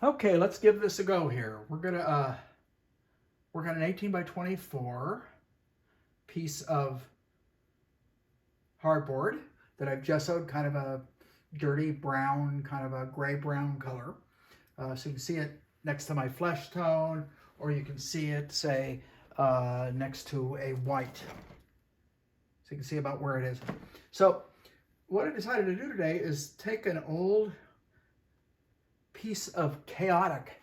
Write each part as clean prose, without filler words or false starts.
Okay, let's give this a go here. We're gonna work on an 18 by 24 piece of hardboard that I've gessoed, kind of a dirty brown, kind of a gray brown color. So you can see it next to my flesh tone, or you can see it, say, next to a white. So you can see about where it is. So what I decided to do today is take an old piece of chaotic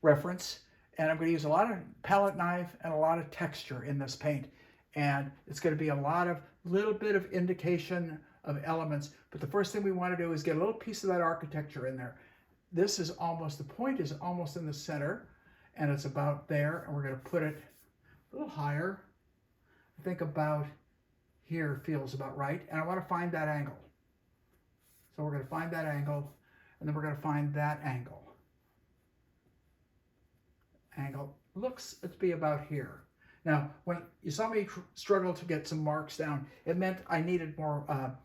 reference, and I'm going to use a lot of palette knife and a lot of texture in this paint, and it's going to be a lot of little bit of indication of elements. But the first thing we want to do is get a little piece of that architecture in there. This is almost, the point is almost in the center, and it's about there, and we're going to put it a little higher. I think about here feels about right, and I want to find that angle. So we're going to find that angle, and then we're going to find that angle. Angle looks to be about here. Now, when you saw me struggle to get some marks down, it meant I needed more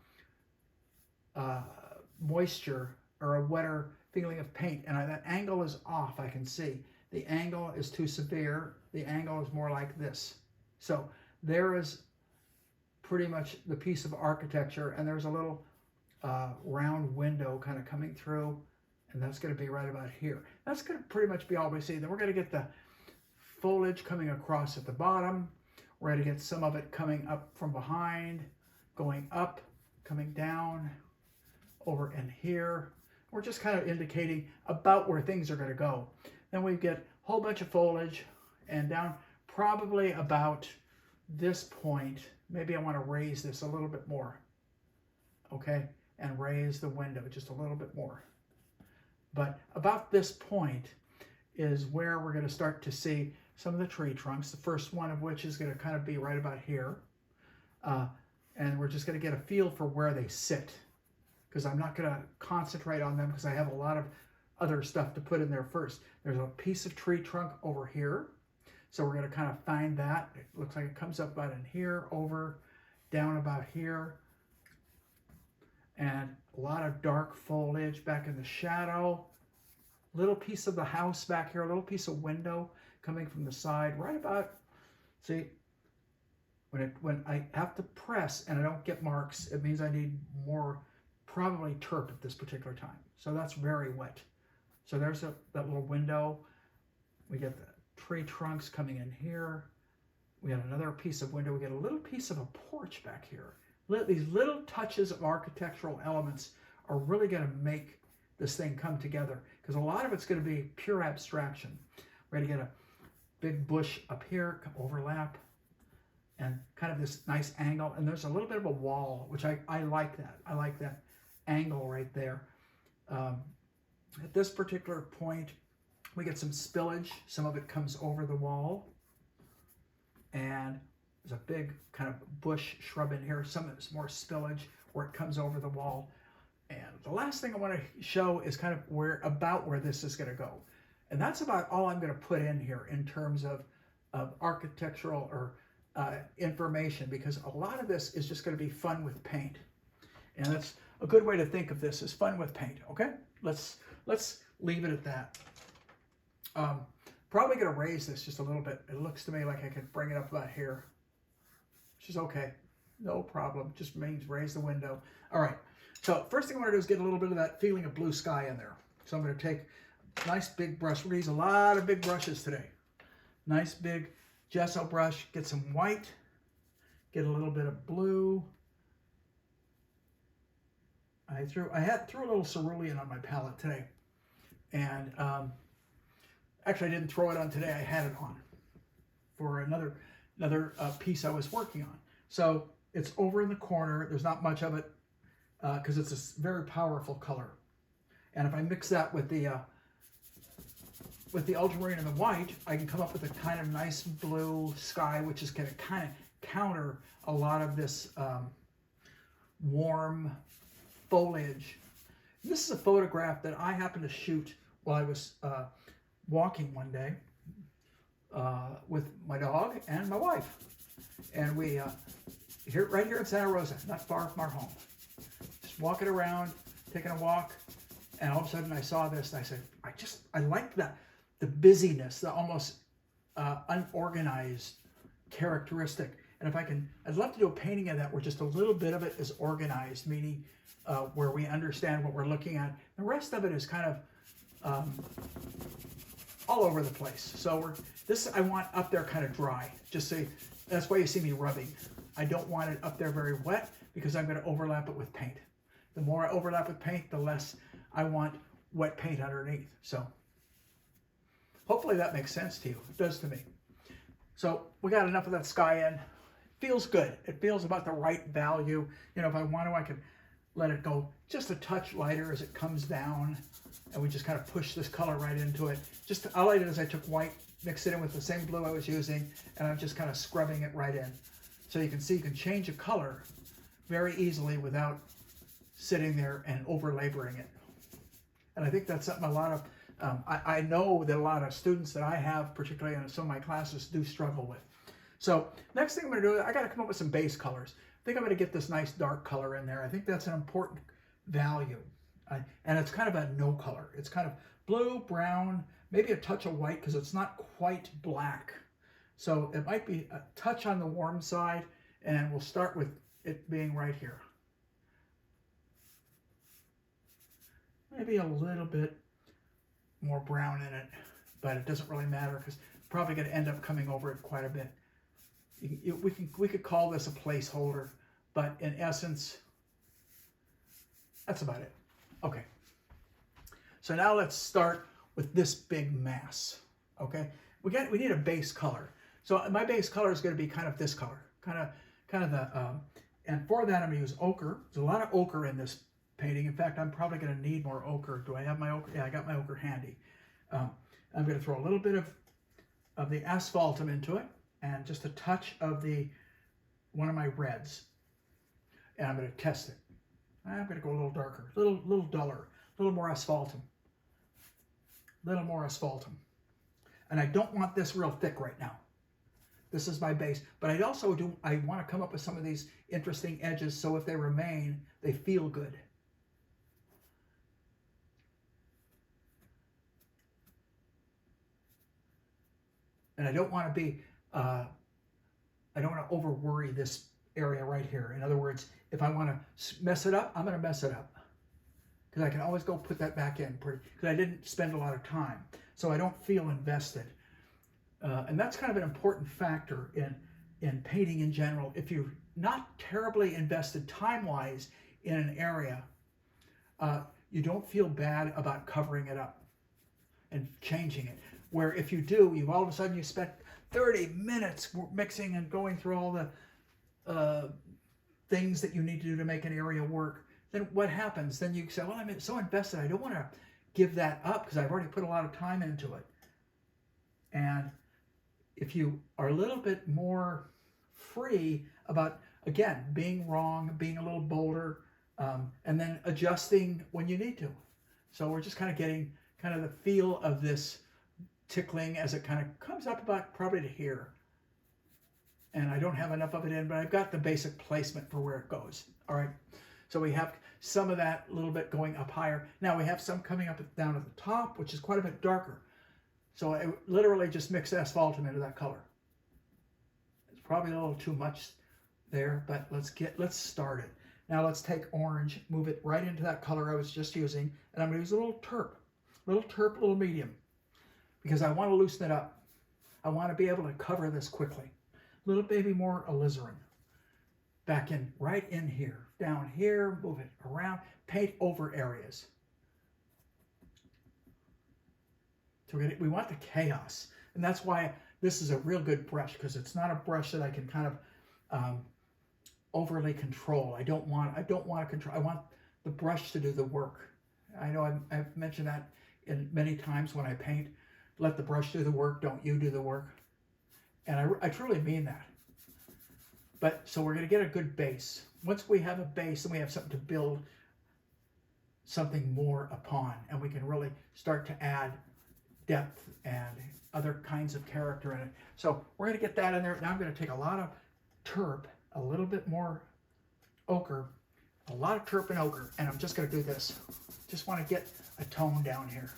moisture or a wetter feeling of paint, and that angle is off, I can see. The angle is too severe. The angle is more like this. So there is pretty much the piece of architecture, and there's a little round window kind of coming through, and that's going to be right about here. That's going to pretty much be all we see. Then we're going to get the foliage coming across at the bottom. We're going to get some of it coming up from behind, going up, coming down, over in here. We're just kind of indicating about where things are going to go. Then we get a whole bunch of foliage, and down probably about this point, maybe I want to raise this a little bit more, okay, and raise the window just a little bit more. But about this point is where we're going to start to see some of the tree trunks, the first one of which is going to kind of be right about here. And we're just going to get a feel for where they sit, because I'm not going to concentrate on them because I have a lot of other stuff to put in there first. There's a piece of tree trunk over here. So we're going to kind of find that. It looks like it comes up about in here, over, down about here. And a lot of dark foliage back in the shadow. Little piece of the house back here, a little piece of window coming from the side, right about, see, when I have to press and I don't get marks, it means I need more, probably turp at this particular time. So that's very wet. So there's that little window. We get the tree trunks coming in here. We got another piece of window. We get a little piece of a porch back here. These little touches of architectural elements are really going to make this thing come together, because a lot of it's going to be pure abstraction. We're going to get a big bush up here, overlap, and kind of this nice angle. And there's a little bit of a wall, which I like that. I like that angle right there. At this particular point, we get some spillage. Some of it comes over the wall. And there's a big kind of bush shrub in here. Some of it's more spillage where it comes over the wall. And the last thing I want to show is kind of where this is going to go. And that's about all I'm going to put in here in terms of architectural or information, because a lot of this is just going to be fun with paint. And that's a good way to think of this, is fun with paint. Okay, let's leave it at that. Probably going to raise this just a little bit. It looks to me like I could bring it up about here, which is okay. No problem. Just means raise the window. All right. So first thing I want to do is get a little bit of that feeling of blue sky in there. So I'm going to take a nice big brush. We're going to use a lot of big brushes today. Nice big gesso brush. Get some white. Get a little bit of blue. I threw a little cerulean on my palette today. And actually I didn't throw it on today. I had it on for another piece I was working on. So it's over in the corner. There's not much of it, because it's a very powerful color. And if I mix that with the ultramarine and the white, I can come up with a kind of nice blue sky, which is going to kind of counter a lot of this warm foliage. This is a photograph that I happened to shoot while I was walking one day with my dog and my wife. And we, right here in Santa Rosa, not far from our home. Just walking around, taking a walk, and all of a sudden I saw this, and I said, I I like the busyness, the almost unorganized characteristic. And if I'd love to do a painting of that where just a little bit of it is organized, meaning where we understand what we're looking at. The rest of it is kind of all over the place. So this I want up there kind of dry. Just say, that's why you see me rubbing. I don't want it up there very wet because I'm going to overlap it with paint. The more I overlap with paint, the less I want wet paint underneath. So hopefully that makes sense to you. It does to me. So we got enough of that sky in. Feels good. It feels about the right value. You know, if I want to, I can let it go just a touch lighter as it comes down, and we just kind of push this color right into it. All I did is I took white, mixed it in with the same blue I was using, and I'm just kind of scrubbing it right in. So you can see you can change a color very easily without sitting there and over laboring it. And I think that's something a lot of, I know that a lot of students that I have, particularly in some of my classes, do struggle with. So next thing I'm going to do, I got to come up with some base colors. I think I'm going to get this nice dark color in there. I think that's an important value. And it's kind of a no color. It's kind of blue, brown, maybe a touch of white because it's not quite black. So it might be a touch on the warm side, and we'll start with it being right here. Maybe a little bit more brown in it, but it doesn't really matter because it's probably going to end up coming over it quite a bit. We could call this a placeholder, but in essence, that's about it. Okay. So now let's start with this big mass. Okay. We need a base color. So my base color is going to be kind of this color, kind of the, and for that I'm going to use ochre. There's a lot of ochre in this painting. In fact, I'm probably going to need more ochre. Do I have my ochre? Yeah, I got my ochre handy. I'm going to throw a little bit of the asphaltum into it, and just a touch of one of my reds, and I'm going to test it. I'm going to go a little darker, a little duller, a little more asphaltum, and I don't want this real thick right now. This is my base, but I want to come up with some of these interesting edges so if they remain, they feel good. And I don't want to be, I don't want to over worry this area right here. In other words, if I want to mess it up, I'm going to mess it up. Because I can always go put that back in, because I didn't spend a lot of time. So I don't feel invested. And that's kind of an important factor in painting in general. If you're not terribly invested time-wise in an area, you don't feel bad about covering it up and changing it. Where if you do, all of a sudden you spent 30 minutes mixing and going through all the things that you need to do to make an area work. Then what happens? Then you say, well, I'm so invested, I don't want to give that up because I've already put a lot of time into it. And if you are a little bit more free about, again, being wrong, being a little bolder, and then adjusting when you need to. So we're just kind of getting kind of the feel of this tickling as it kind of comes up about probably to here. And I don't have enough of it in, but I've got the basic placement for where it goes. All right. So we have some of that a little bit going up higher. Now we have some coming up down at the top, which is quite a bit darker. So I literally just mix asphaltum into that color. It's probably a little too much there, but let's start it. Now let's take orange, move it right into that color I was just using, and I'm going to use a little terp, little medium, because I want to loosen it up. I want to be able to cover this quickly. A little maybe more alizarin. Back in, right in here, down here, move it around, paint over areas. So we want the chaos, and that's why this is a real good brush, because it's not a brush that I can kind of overly control. I don't want to control. I want the brush to do the work. I know I've mentioned that in many times when I paint. Let the brush do the work. Don't you do the work. And I truly mean that. But so we're going to get a good base. Once we have a base, then we have something to build something more upon, and we can really start to add depth and other kinds of character in it. So we're going to get that in there. Now I'm going to take a lot of terp, a little bit more ochre, a lot of terp and ochre, and I'm just going to do this. Just want to get a tone down here.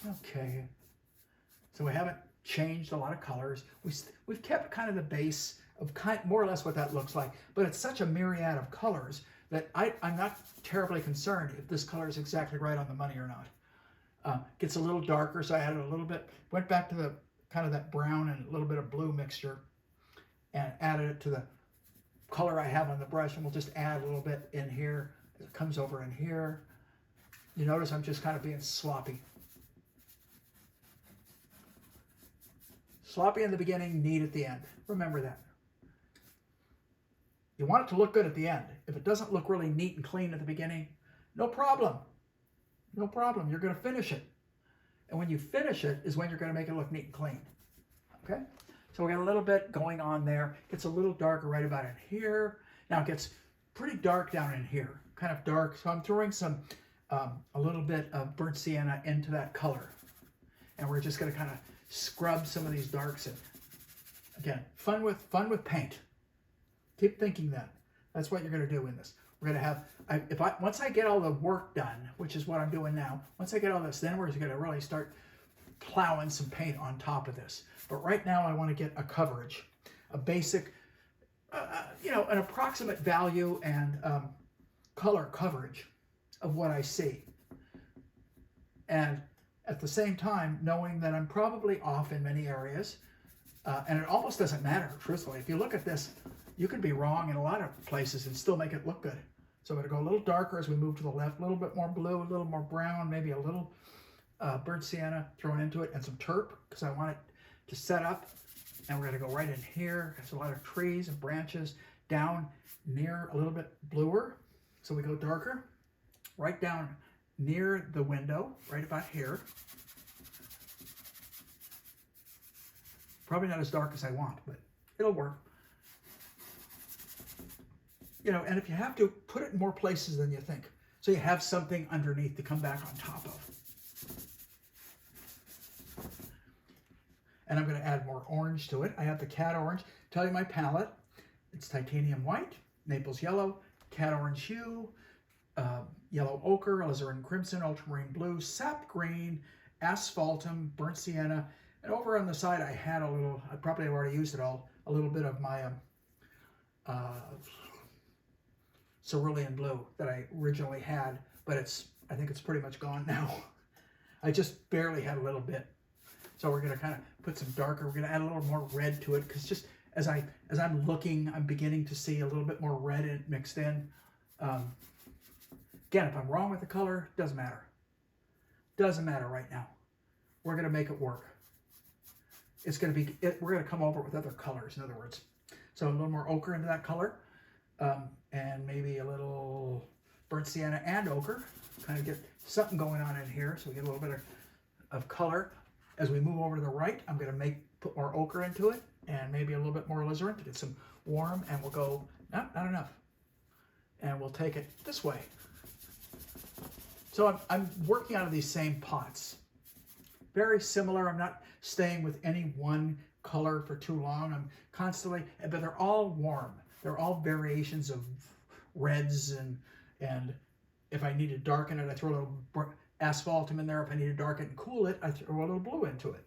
Okay, so we haven't changed a lot of colors. We've kept kind of the base of more or less what that looks like, but it's such a myriad of colors that I'm not terribly concerned if this color is exactly right on the money or not. Gets a little darker, so I added a little bit, went back to the kind of that brown and a little bit of blue mixture and added it to the color I have on the brush, and we'll just add a little bit in here as it comes over in here. You notice I'm just kind of being sloppy. Sloppy in the beginning, neat at the end. Remember that. You want it to look good at the end. If it doesn't look really neat and clean at the beginning, no problem. No problem. You're going to finish it. And when you finish it is when you're going to make it look neat and clean. Okay? So we got a little bit going on there. Gets a little darker right about in here. Now it gets pretty dark down in here. Kind of dark. So I'm throwing some, a little bit of burnt sienna into that color. And we're just going to kind of scrub some of these darks in. Again, fun with paint. Keep thinking that. That's what you're going to do in this. We're going to have, once I get all the work done, which is what I'm doing now, once I get all this, then we're going to really start plowing some paint on top of this. But right now I want to get a coverage, a basic, an approximate value and color coverage of what I see. And at the same time, knowing that I'm probably off in many areas, and it almost doesn't matter, truthfully. If you look at this, you can be wrong in a lot of places and still make it look good. So I'm going to go a little darker as we move to the left, a little bit more blue, a little more brown, maybe a little burnt sienna thrown into it, and some terp, because I want it to set up. And we're going to go right in here. There's a lot of trees and branches down near a little bit bluer. So we go darker, right down near the window, right about here. Probably not as dark as I want, but it'll work. And if you have to, put it in more places than you think. So you have something underneath to come back on top of. And I'm going to add more orange to it. I have the cat orange. Tell you my palette. It's titanium white, Naples yellow, cat orange hue, yellow ochre, alizarin crimson, ultramarine blue, sap green, asphaltum, burnt sienna. And over on the side, I had a little, I probably have already used it all, a little bit of my cerulean blue that I originally had, but I think it's pretty much gone now. I just barely had a little bit. So we're going to kind of put some darker, we're going to add a little more red to it, because just as I'm looking, I'm beginning to see a little bit more red mixed in. Again, if I'm wrong with the color, doesn't matter. Doesn't matter right now. We're going to make it work. It's going to be, we're going to come over with other colors, in other words. So a little more ochre into that color, and maybe a little burnt sienna and ochre. Kind of get something going on in here, so we get a little bit of color. As we move over to the right, I'm going to put more ochre into it, and maybe a little bit more alizarin to get some warm, and we'll go, not enough. And we'll take it this way. So I'm working out of these same pots. Very similar. I'm not staying with any one color for too long. I'm constantly, but they're all warm. They're all variations of reds, and if I need to darken it, I throw a little asphaltum in there. If I need to darken it and cool it, I throw a little blue into it.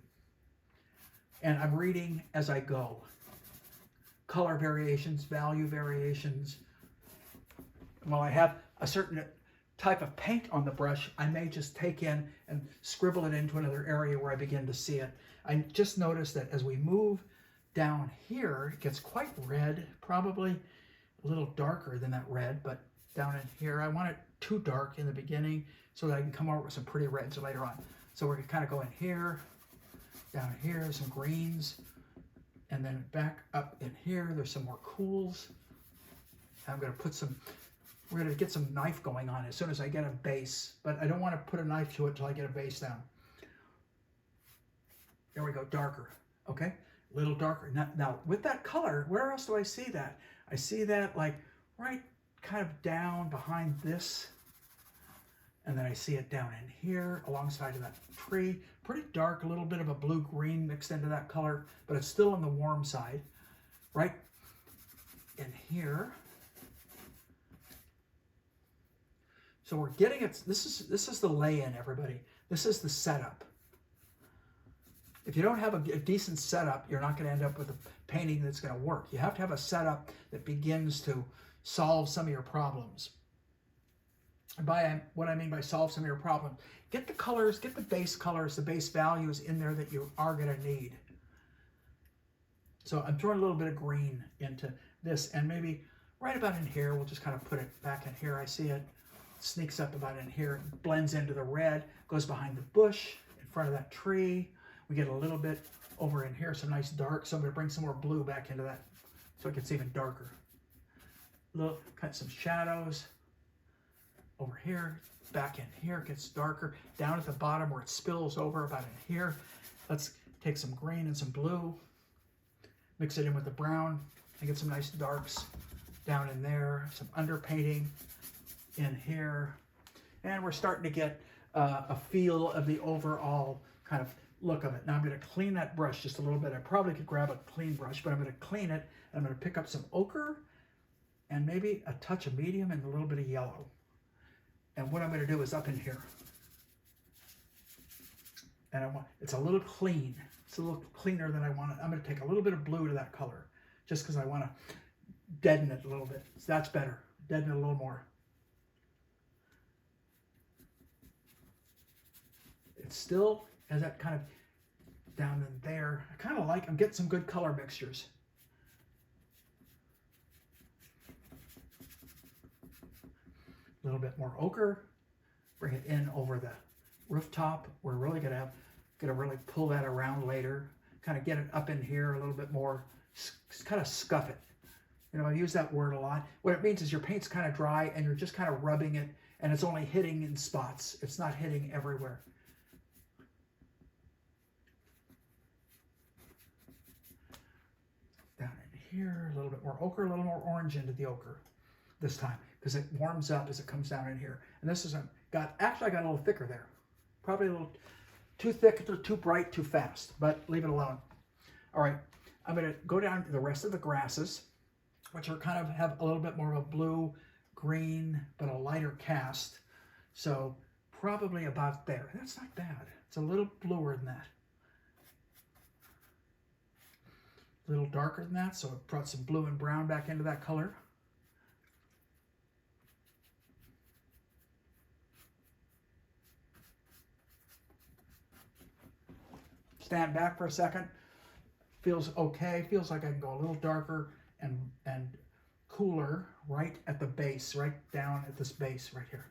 And I'm reading as I go. Color variations, value variations. While I have a certain type of paint on the brush, I may just take in and scribble it into another area where I begin to see it. I just noticed that as we move down here, it gets quite red, probably a little darker than that red, but down in here, I want it too dark in the beginning so that I can come over with some pretty reds later on. So we're going to kind of go in here, down here, some greens, and then back up in here, there's some more cools. I'm going to put some, we're going to get some knife going on as soon as I get a base, but I don't want to put a knife to it until I get a base down. There we go, darker, okay? A little darker. Now, with that color, where else do I see that? I see that like right kind of down behind this, and then I see it down in here alongside of that tree. Pretty dark, a little bit of a blue-green mixed into that color, but it's still on the warm side. Right in here. So we're getting it. This is the lay-in, everybody. This is the setup. If you don't have a decent setup, you're not going to end up with a painting that's going to work. You have to have a setup that begins to solve some of your problems. And by what I mean by solve some of your problems, get the colors, get the base colors, the base values in there that you are going to need. So I'm throwing a little bit of green into this, and maybe right about in here, we'll just kind of put it back in here. I see it sneaks up about in here, blends into the red, goes behind the bush, in front of that tree. We get a little bit over in here, some nice dark. So I'm going to bring some more blue back into that so it gets even darker. Cut some shadows over here, back in here, it gets darker. Down at the bottom where it spills over about in here, let's take some green and some blue, mix it in with the brown, and get some nice darks down in there, some underpainting in here. And we're starting to get a feel of the overall kind of look of it. Now I'm going to clean that brush just a little bit. I probably could grab a clean brush, but I'm going to clean it. And I'm going to pick up some ochre and maybe a touch of medium and a little bit of yellow. And what I'm going to do is up in here. And it's a little clean. It's a little cleaner than I want it. I'm going to take a little bit of blue to that color just because I want to deaden it a little bit. So that's better. Deaden it a little more. It still has that kind of down in there. I kind of like, I'm getting some good color mixtures. A little bit more ochre. Bring it in over the rooftop. We're really gonna really pull that around later. Kind of get it up in here a little bit more. Kind of scuff it. You know, I use that word a lot. What it means is your paint's kind of dry and you're just kind of rubbing it, and it's only hitting in spots. It's not hitting everywhere. Down in here, a little bit more ochre, a little more orange into the ochre this time, because it warms up as it comes down in here. And this is actually I got a little thicker there. Probably a little too thick, too bright, too fast, but leave it alone. All right, I'm gonna go down to the rest of the grasses, which are kind of have a little bit more of a blue, green, but a lighter cast. So probably about there. That's not bad. It's a little bluer than that. A little darker than that, so it brought some blue and brown back into that color. Stand back for a second. Feels okay. Feels like I can go a little darker and cooler right at the base, right down at this base right here.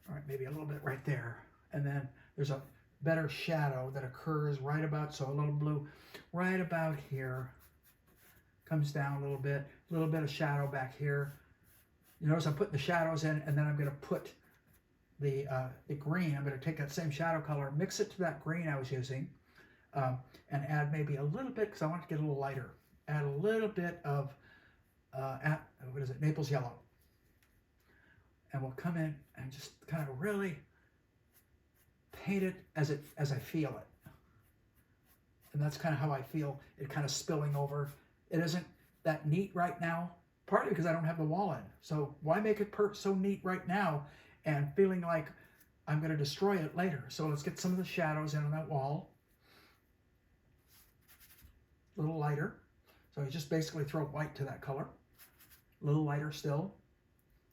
All right, maybe a little bit right there. And then there's a better shadow that occurs right about, so a little blue right about here. Comes down a little bit of shadow back here. You notice I'm putting the shadows in, and then I'm going to put the green. I'm going to take that same shadow color, mix it to that green I was using, and add maybe a little bit, because I want it to get a little lighter. Add a little bit of, what is it, Naples yellow. And we'll come in and just kind of really paint it as I feel it. And that's kind of how I feel it kind of spilling over. It isn't that neat right now, partly because I don't have the wall in. So why make it so neat right now and feeling like I'm going to destroy it later? So let's get some of the shadows in on that wall. A little lighter. So you just basically throw white to that color. A little lighter still.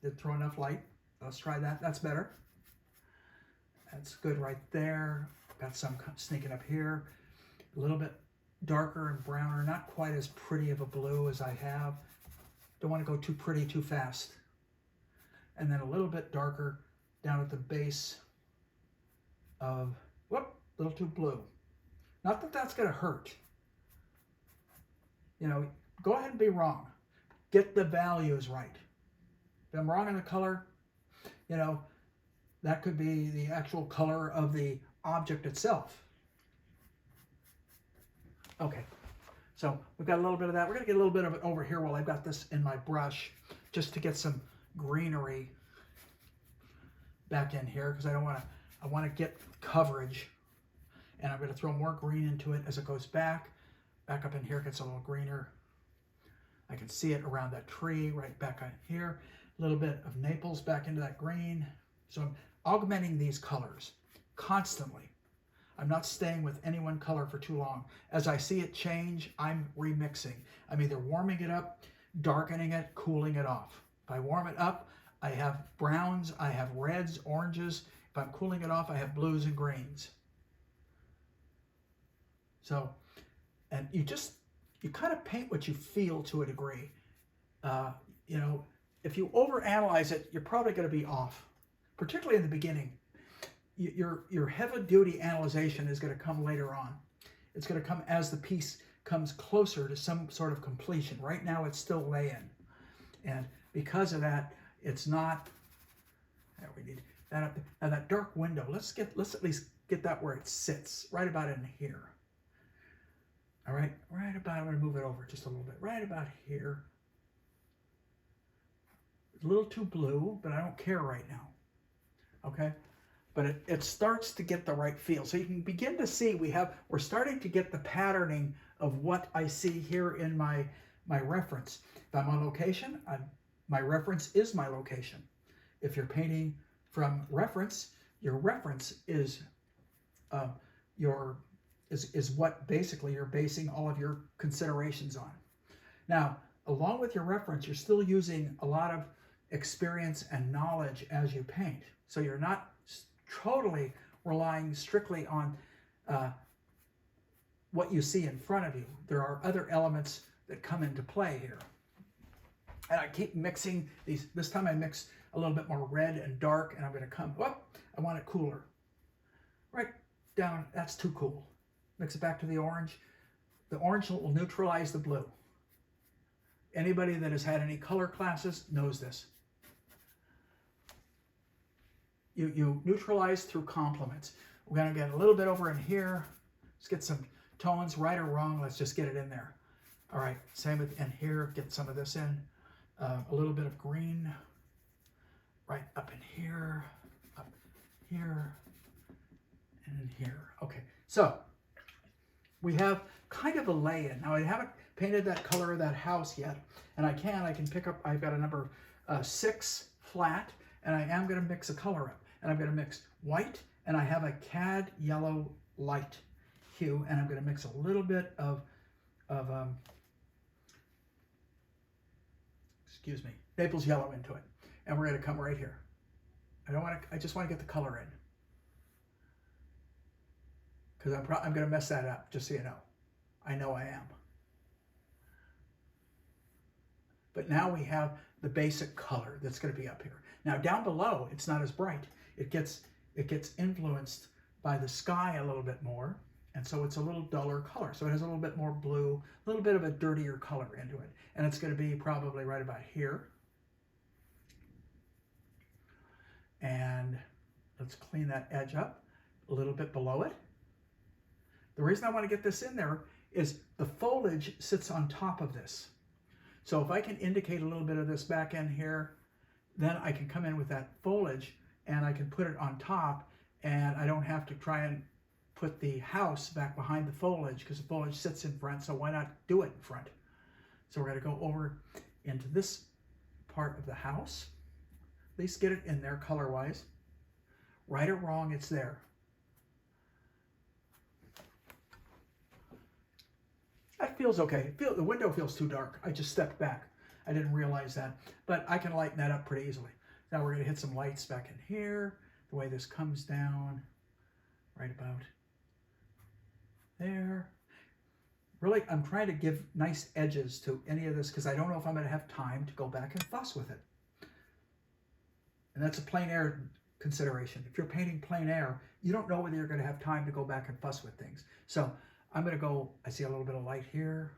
Didn't throw enough light. Let's try that. That's better. That's good right there. Got some sneaking up here. A little bit darker and browner. Not quite as pretty of a blue as I have. Don't want to go too pretty too fast. And then a little bit darker down at the base of, whoop, a little too blue. Not that that's going to hurt. You know, go ahead and be wrong. Get the values right. If I'm wrong in the color, you know, that could be the actual color of the object itself. Okay, so we've got a little bit of that. We're going to get a little bit of it over here while I've got this in my brush, just to get some greenery back in here, because I want to get coverage. And I'm going to throw more green into it as it goes back. Back up in here, it gets a little greener. I can see it around that tree right back on here. A little bit of Naples back into that green. So I'm augmenting these colors constantly. I'm not staying with any one color for too long. As I see it change, I'm remixing. I'm either warming it up, darkening it, cooling it off. If I warm it up, I have browns, I have reds, oranges. If I'm cooling it off, I have blues and greens. So, and you kind of paint what you feel to a degree. You know, if you overanalyze it, you're probably going to be off, particularly in the beginning. Your heavy-duty analyzation is going to come later on. It's going to come as the piece comes closer to some sort of completion. Right now, it's still lay-in, and because of that, it's not. We need that up. Now that dark window. Let's at least get that where it sits, right about in here. All right, right about. I'm going to move it over just a little bit. Right about here. It's a little too blue, but I don't care right now. Okay. But it starts to get the right feel. So you can begin to see we're starting to get the patterning of what I see here in my reference. If I'm on location, my reference is my location. If you're painting from reference, your reference is what basically you're basing all of your considerations on. Now, along with your reference, you're still using a lot of experience and knowledge as you paint. So you're not totally relying strictly on what you see in front of you. There are other elements that come into play here. And I keep mixing these. This time I mix a little bit more red and dark, and I'm going to come up. I want it cooler. Right down. That's too cool. Mix it back to the orange. The orange will neutralize the blue. Anybody that has had any color classes knows this. You neutralize through complements. We're going to get a little bit over in here. Let's get some tones, right or wrong. Let's just get it in there. All right, same with in here. Get some of this in. A little bit of green. Right up in here, and in here. Okay, so we have kind of a lay-in. Now I haven't painted that color of that house yet, and I can pick up, I've got a number 6 flat, and I am going to mix a color up. And I'm going to mix white, and I have a cad yellow light hue, and I'm going to mix a little bit of Naples yellow into it. And we're going to come right here. I just want to get the color in. Because I'm going to mess that up, just so you know. I know I am. But now we have the basic color that's going to be up here. Now down below, it's not as bright. It gets influenced by the sky a little bit more, and so it's a little duller color. So it has a little bit more blue, a little bit of a dirtier color into it. And it's going to be probably right about here. And let's clean that edge up a little bit below it. The reason I want to get this in there is the foliage sits on top of this. So if I can indicate a little bit of this back in here, then I can come in with that foliage and I can put it on top, and I don't have to try and put the house back behind the foliage because the foliage sits in front, so why not do it in front? So we're going to go over into this part of the house. At least get it in there color-wise. Right or wrong, it's there. That feels okay. The window feels too dark. I just stepped back. I didn't realize that, but I can lighten that up pretty easily. Now we're going to hit some lights back in here, the way this comes down, right about there. Really, I'm trying to give nice edges to any of this because I don't know if I'm going to have time to go back and fuss with it. And that's a plein air consideration. If you're painting plein air, you don't know whether you're going to have time to go back and fuss with things. So I'm going to go, I see a little bit of light here.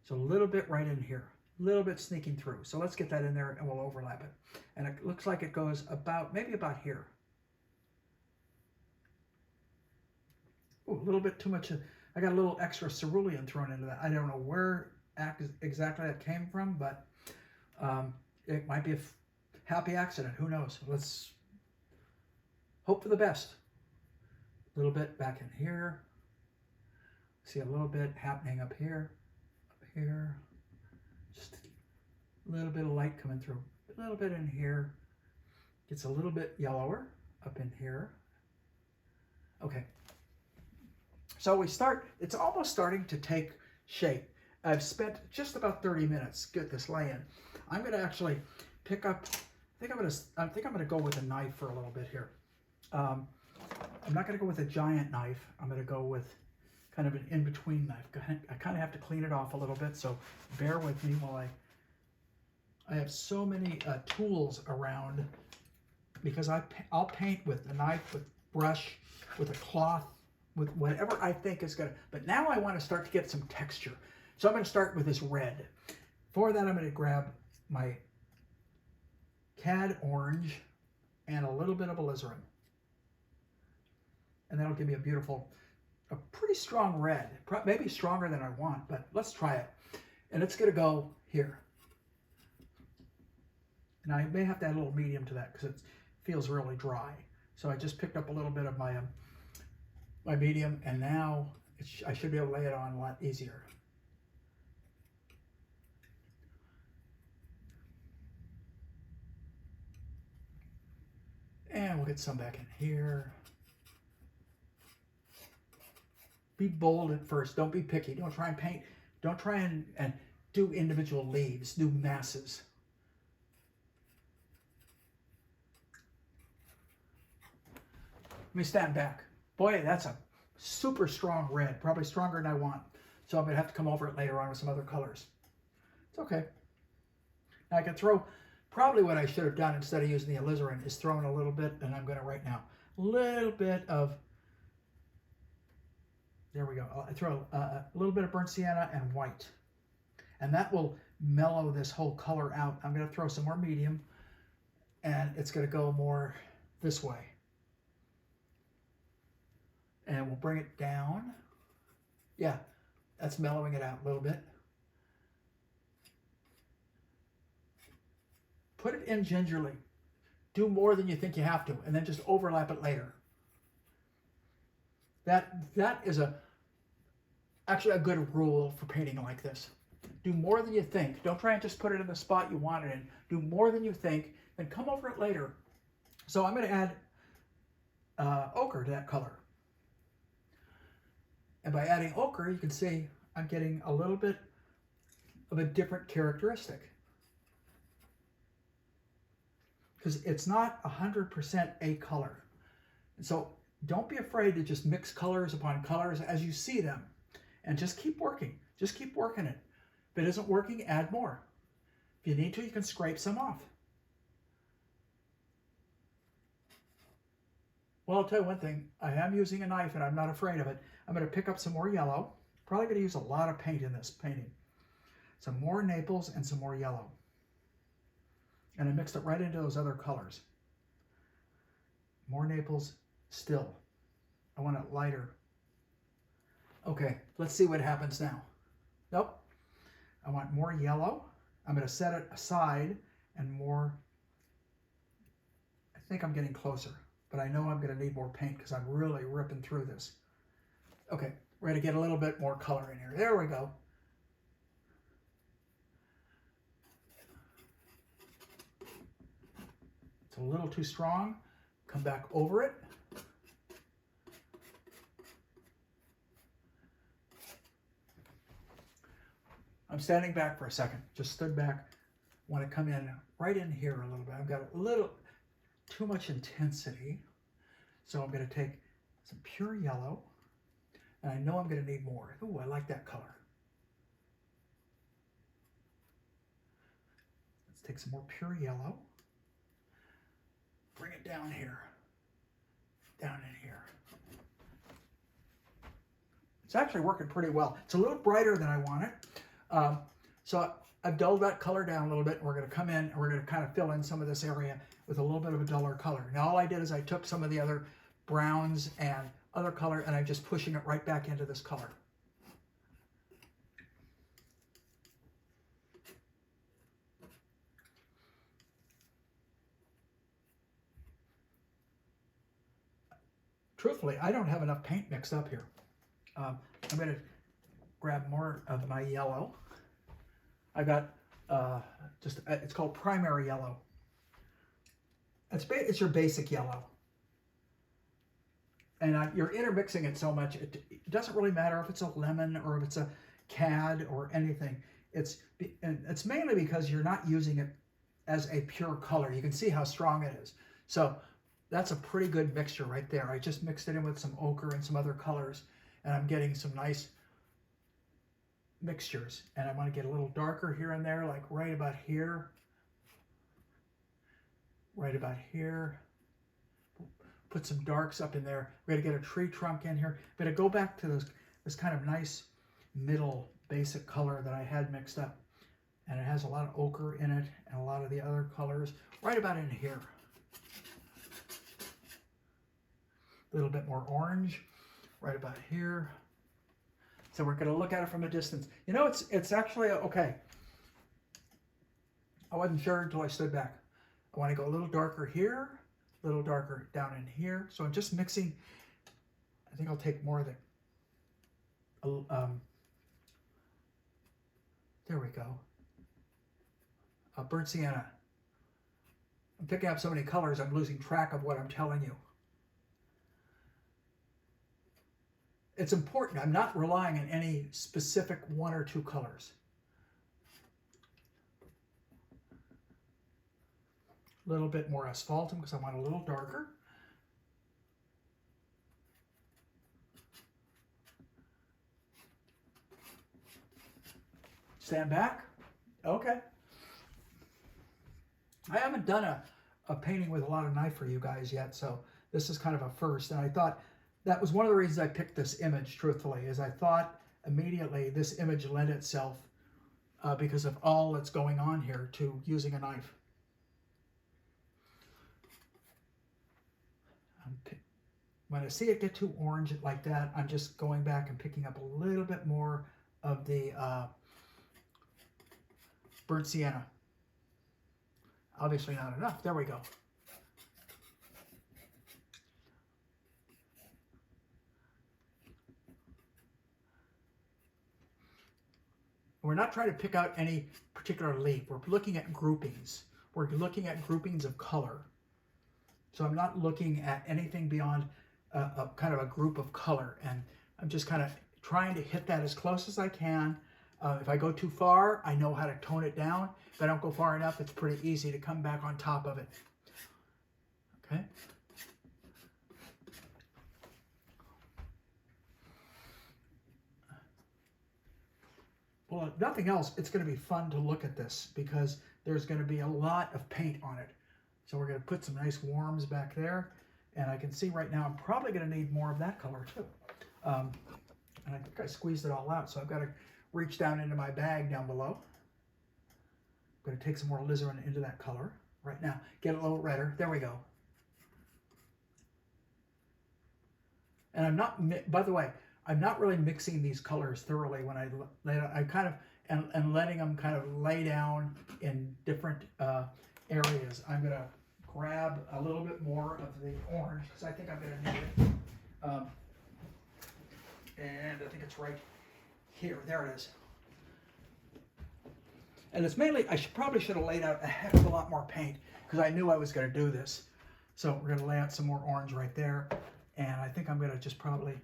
So a little bit right in here. A little bit sneaking through. So let's get that in there and we'll overlap it. And it looks like it goes about, maybe about here. Ooh, a little bit too much. I got a little extra cerulean thrown into that. I don't know where exactly that came from, but it might be a happy accident. Who knows? Let's hope for the best. A little bit back in here. See a little bit happening up here. Just a little bit of light coming through. A little bit in here. Gets a little bit yellower up in here. Okay. So we start, it's almost starting to take shape. I've spent just about 30 minutes get this lay-in. I'm going to actually pick up, I think I'm going to go with a knife for a little bit here. I'm not going to go with a giant knife. I'm going to go with kind of an in-between knife. I kind of have to clean it off a little bit, so bear with me while I have so many tools around, because I'll paint with a knife, with brush, with a cloth, with whatever I think is going to, but now I want to start to get some texture. So I'm going to start with this red. For that, I'm going to grab my cad orange and a little bit of alizarin. And that'll give me a pretty strong red, maybe stronger than I want, but let's try it. And it's going to go here. And I may have to add a little medium to that because it feels really dry. So I just picked up a little bit of my medium, and now I should be able to lay it on a lot easier. And we'll get some back in here. Be bold at first. Don't be picky. Don't try and paint. Don't try and do individual leaves. Do masses. Let me stand back. Boy, that's a super strong red. Probably stronger than I want. So I'm going to have to come over it later on with some other colors. It's okay. Now I can throw, probably what I should have done instead of using the alizarin is throw in a little bit, and I'm going to right now, a little bit of, there we go. I throw a little bit of burnt sienna and white. And that will mellow this whole color out. I'm going to throw some more medium, and it's going to go more this way. And we'll bring it down. Yeah, that's mellowing it out a little bit. Put it in gingerly. Do more than you think you have to, and then just overlap it later. That is actually a good rule for painting like this. Do more than you think. Don't try and just put it in the spot you want it in. Do more than you think, then come over it later. So I'm going to add ochre to that color. And by adding ochre, you can see I'm getting a little bit of a different characteristic. Because it's not 100% a color. And so don't be afraid to just mix colors upon colors as you see them. And just keep working. Just keep working it. If it isn't working, add more. If you need to, you can scrape some off. Well, I'll tell you one thing. I am using a knife and I'm not afraid of it. I'm going to pick up some more yellow. Probably going to use a lot of paint in this painting. Some more Naples and some more yellow. And I mixed it right into those other colors. More Naples still. I want it lighter. Okay, let's see what happens now. Nope. I want more yellow. I'm going to set it aside and more. I think I'm getting closer, but I know I'm going to need more paint because I'm really ripping through this. Okay, we're going to get a little bit more color in here. There we go. It's a little too strong. Come back over it. I'm standing back for a second. Just stood back. Want to come in right in here a little bit. I've got a little too much intensity. So I'm going to take some pure yellow. And I know I'm going to need more. Ooh, I like that color. Let's take some more pure yellow. Bring it down here. Down in here. It's actually working pretty well. It's a little brighter than I want it. So I've dulled that color down a little bit. And we're going to come in and we're going to kind of fill in some of this area with a little bit of a duller color. Now all I did is I took some of the other browns and other color and I'm just pushing it right back into this color. Truthfully, I don't have enough paint mixed up here. I'm going to grab more of my yellow. I got it's called primary yellow. It's your basic yellow. and you're intermixing it so much, it doesn't really matter if it's a lemon or if it's a cad or anything. It's mainly because you're not using it as a pure color. You can see how strong it is. So that's a pretty good mixture right there. I just mixed it in with some ochre and some other colors, and I'm getting some nice mixtures. And I want to get a little darker here and there, like right about here. Right about here. Put some darks up in there. We're going to get a tree trunk in here. I'm going to go back to this kind of nice middle basic color that I had mixed up. And it has a lot of ochre in it and a lot of the other colors right about in here. A little bit more orange right about here. So we're going to look at it from a distance. You know, it's actually okay. I wasn't sure until I stood back. I want to go a little darker here, a little darker down in here. So I'm just mixing. I think I'll take more of the, there we go. Burnt sienna. I'm picking up so many colors, I'm losing track of what I'm telling you. It's important. I'm not relying on any specific one or two colors. A little bit more asphaltum because I want a little darker. Stand back. Okay. I haven't done a painting with a lot of knife for you guys yet, so this is kind of a first. And I thought that was one of the reasons I picked this image, truthfully, is I thought immediately this image lent itself, because of all that's going on here, to using a knife. When I see it get too orange like that, I'm just going back and picking up a little bit more of the burnt sienna. Obviously not enough. There we go. We're not trying to pick out any particular leaf. We're looking at groupings. We're looking at groupings of color. So I'm not looking at anything beyond a kind of a group of color. And I'm just kind of trying to hit that as close as I can. If I go too far, I know how to tone it down. If I don't go far enough, it's pretty easy to come back on top of it. Okay. Well, if nothing else, it's going to be fun to look at this because there's going to be a lot of paint on it. So we're going to put some nice warms back there. And I can see right now I'm probably going to need more of that color too. And I think I squeezed it all out. So I've got to reach down into my bag down below. I'm going to take some more alizarin into that color right now. Get it a little redder. There we go. And I'm not, by the way, I'm not really mixing these colors thoroughly when I lay it. I kind of, and letting them kind of lay down in different areas. I'm going to grab a little bit more of the orange because I think I'm going to need it. And I think it's right here. There it is. And it's mainly, I probably should have laid out a heck of a lot more paint because I knew I was going to do this. So we're going to lay out some more orange right there. And I think I'm going to just probably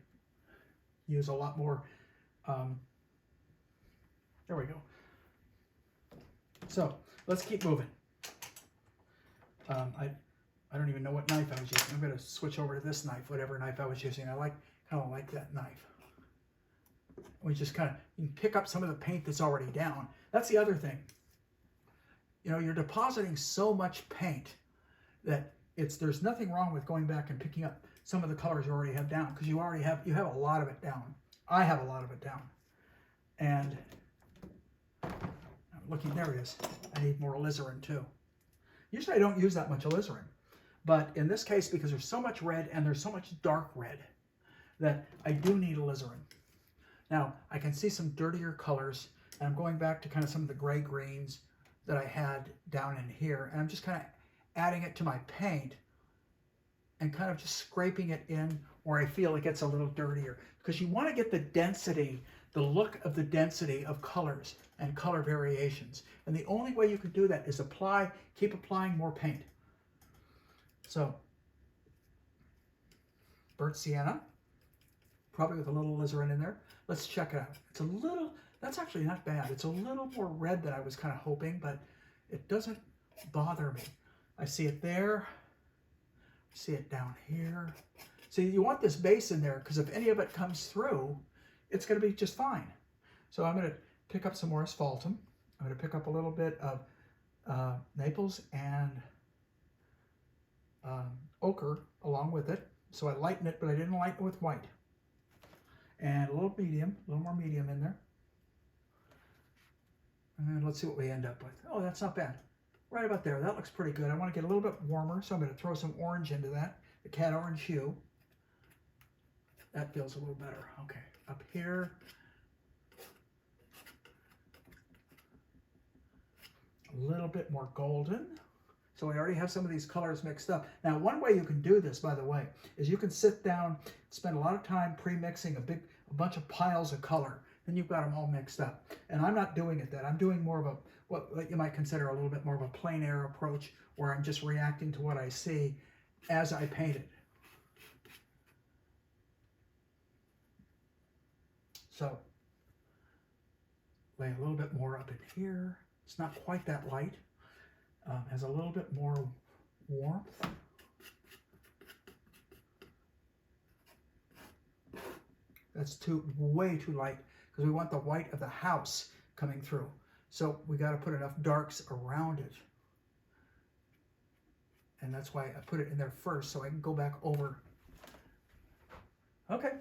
use a lot more. There we go. So let's keep moving. I don't even know what knife I was using. I'm going to switch over to this knife, whatever knife I was using. I kind of like that knife. We just kind of, you can pick up some of the paint that's already down. That's the other thing. You know, you're depositing so much paint that there's nothing wrong with going back and picking up some of the colors you already have down because you have a lot of it down. I have a lot of it down. And I'm looking, there it is. I need more alizarin too. Usually I don't use that much alizarin, but in this case, because there's so much red and there's so much dark red, that I do need alizarin. Now, I can see some dirtier colors, and I'm going back to kind of some of the gray greens that I had down in here, and I'm just kind of adding it to my paint and kind of just scraping it in where I feel it gets a little dirtier, because you want to get the density, the look of the density of colors and color variations. And the only way you can do that is keep applying more paint. So, burnt sienna, probably with a little alizarin in there. Let's check it out. It's a little, that's actually not bad. It's a little more red than I was kind of hoping, but it doesn't bother me. I see it there. I see it down here. So you want this base in there because if any of it comes through, it's going to be just fine. So I'm going to pick up some more asphaltum. I'm going to pick up a little bit of Naples and ochre along with it. So I lighten it, but I didn't lighten it with white. And a little medium, a little more medium in there. And let's see what we end up with. Oh, that's not bad. Right about there. That looks pretty good. I want to get a little bit warmer, so I'm going to throw some orange into that. The cat orange hue. That feels a little better. Okay, up here. A little bit more golden. So I already have some of these colors mixed up. Now, one way you can do this, by the way, is you can sit down, spend a lot of time pre-mixing a bunch of piles of color. Then you've got them all mixed up. And I'm not doing it that. I'm doing more of a, what you might consider a little bit more of a plein air approach, where I'm just reacting to what I see as I paint it. So, lay a little bit more up in here. It's not quite that light. Has a little bit more warmth. That's way too light because we want the white of the house coming through. So we got to put enough darks around it. And that's why I put it in there first so I can go back over. Okay.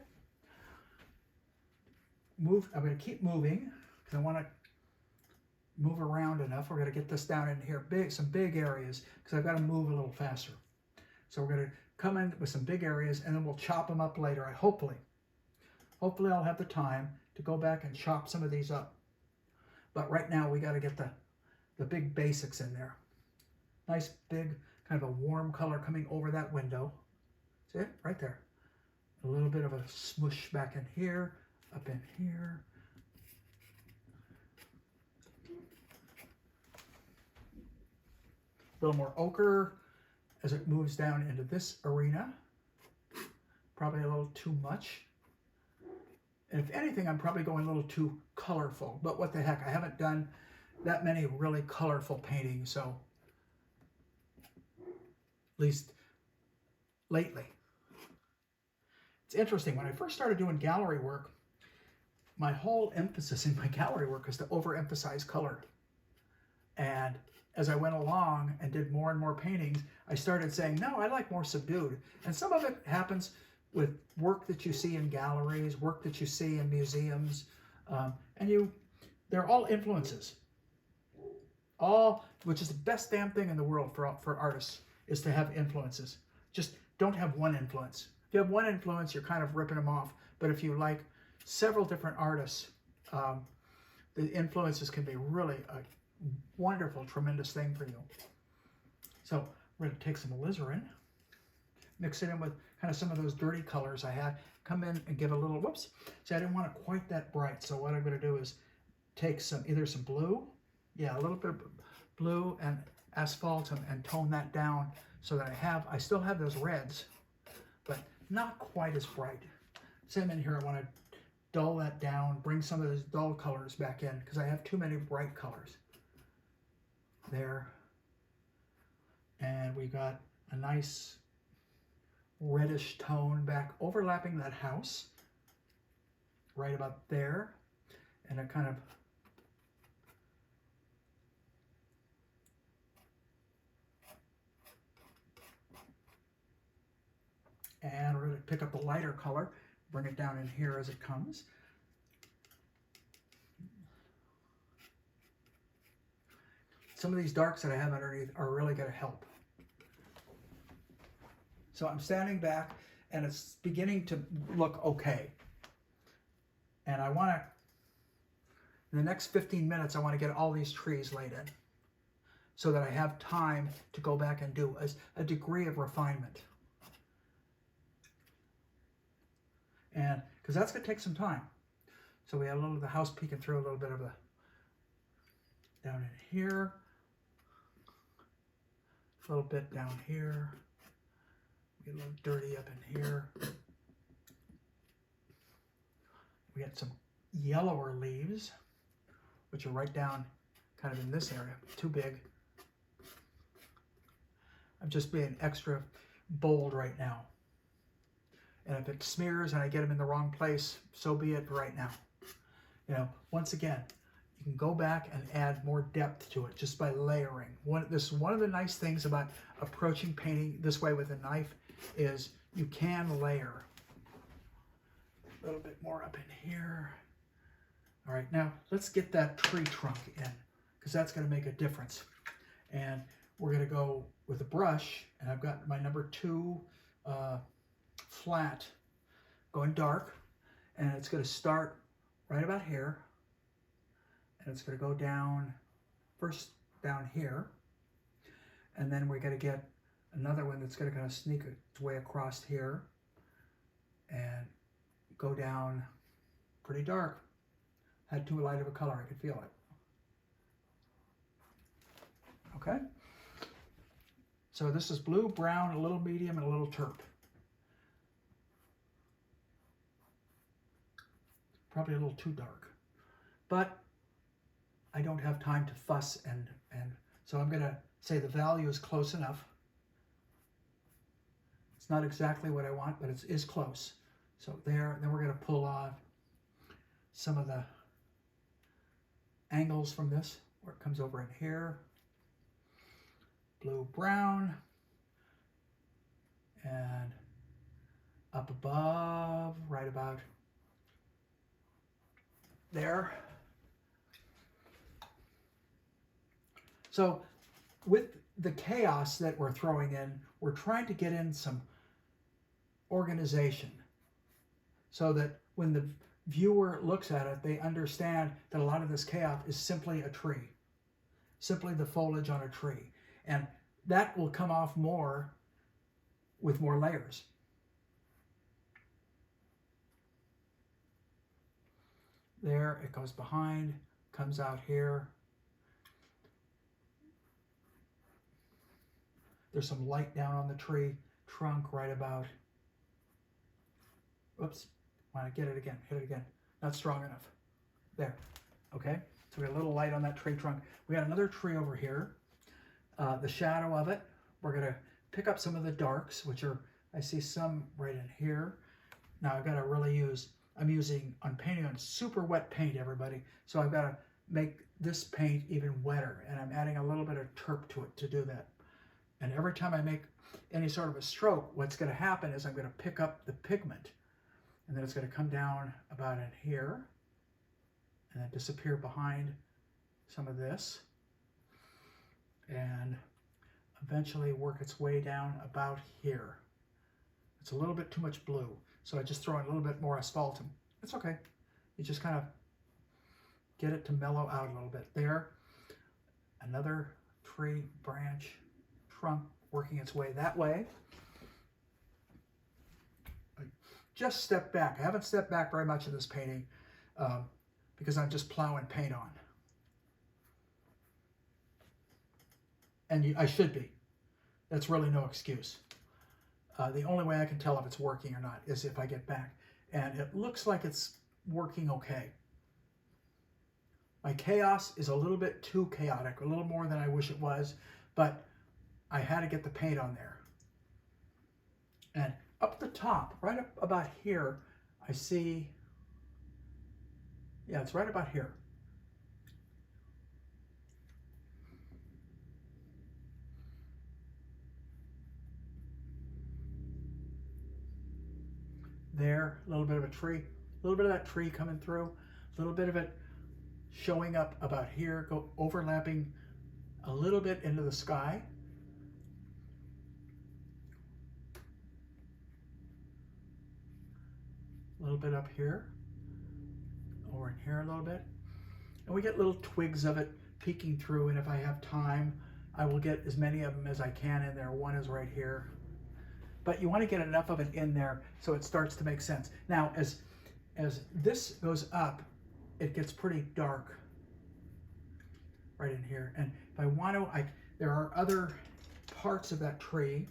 I'm going to keep moving because I want to move around enough. We're going to get this down in here, some big areas, because I've got to move a little faster. So we're going to come in with some big areas, and then we'll chop them up later. Hopefully I'll have the time to go back and chop some of these up. But right now we got to get the big basics in there. Nice big kind of a warm color coming over that window. See it? Right there. A little bit of a smoosh back in here, up in here. A little more ochre as it moves down into this arena. Probably a little too much. And if anything, I'm probably going a little too colorful. But what the heck, I haven't done that many really colorful paintings, so at least lately. It's interesting, when I first started doing gallery work, my whole emphasis in my gallery work is to overemphasize color. And as I went along and did more and more paintings, I started saying, no, I like more subdued. And some of it happens with work that you see in galleries, work that you see in museums, they're all influences. Which is the best damn thing in the world for artists, is to have influences. Just don't have one influence. If you have one influence, you're kind of ripping them off. But if you like several different artists, the influences can be really a wonderful, tremendous thing for you. So we're going to take some alizarin, mix it in with kind of some of those dirty colors I had, come in and give a little, whoops. See, I didn't want it quite that bright, so what I'm going to do is take either some blue, a little bit of blue and asphaltum, and tone that down so that I still have those reds, but not quite as bright. Same in here, I want to dull that down, bring some of those dull colors back in, because I have too many bright colors. There. And we got a nice reddish tone back overlapping that house right about there, and a kind of and we're going to pick up the lighter color, bring it down in here as it comes. Some of these darks that I have underneath are really going to help. So I'm standing back and it's beginning to look okay. And I want to, in the next 15 minutes, I want to get all these trees laid in so that I have time to go back and do a degree of refinement. And because that's going to take some time. So we have a little of the house peeking through, a little bit of the down in here, a little bit down here, get a little dirty up in here. We got some yellower leaves, which are right down kind of in this area, too big. I'm just being extra bold right now. And if it smears and I get them in the wrong place, so be it right now. You know, once again, you can go back and add more depth to it just by layering. This is one of the nice things about approaching painting this way with a knife is you can layer. A little bit more up in here. All right, now let's get that tree trunk in because that's going to make a difference. And we're going to go with a brush, and I've got my number 2 flat going dark, and it's going to start right about here, and it's going to go down first down here, and then we're going to get another one that's going to kind of sneak its way across here and go down pretty dark. Had too light of a color, I could feel it. Okay, so this is blue, brown, a little medium, and a little terp. Probably a little too dark, but I don't have time to fuss, and so I'm going to say the value is close enough. It's not exactly what I want, but it is close. So there, then we're going to pull off some of the angles from this, where it comes over in here. Blue, brown, and up above, right about there. So with the chaos that we're throwing in, we're trying to get in some organization so that when the viewer looks at it, they understand that a lot of this chaos is simply a tree, simply the foliage on a tree. And that will come off more with more layers. There, it goes behind, comes out here. There's some light down on the tree trunk right about, oops, want to get it again, hit it again. Not strong enough. There, okay? So we got a little light on that tree trunk. We got another tree over here. The shadow of it, we're gonna pick up some of the darks, which are, I see some right in here. Now I've got to really use, I'm painting on super wet paint, everybody. So I've got to make this paint even wetter, and I'm adding a little bit of terp to it to do that. And every time I make any sort of a stroke, what's going to happen is I'm going to pick up the pigment, and then it's going to come down about in here, and then disappear behind some of this, and eventually work its way down about here. It's a little bit too much blue, so I just throw in a little bit more asphaltum. It's okay. You just kind of get it to mellow out a little bit. There, another tree branch trunk working its way that way. I just stepped back. I haven't stepped back very much in this painting because I'm just plowing paint on. And I should be. That's really no excuse. The only way I can tell if it's working or not is if I get back. And it looks like it's working okay. My chaos is a little bit too chaotic, a little more than I wish it was, but I had to get the paint on there. And up the top, right up about here, I see, yeah, it's right about here. There, a little bit of a tree, a little bit of that tree coming through, a little bit of it showing up about here, overlapping a little bit into the sky. A little bit up here, over in here a little bit. And we get little twigs of it peeking through, and if I have time, I will get as many of them as I can in there. One is right here. But you want to get enough of it in there so it starts to make sense. Now, as this goes up, it gets pretty dark right in here. And if I want to, there are other parts of that tree,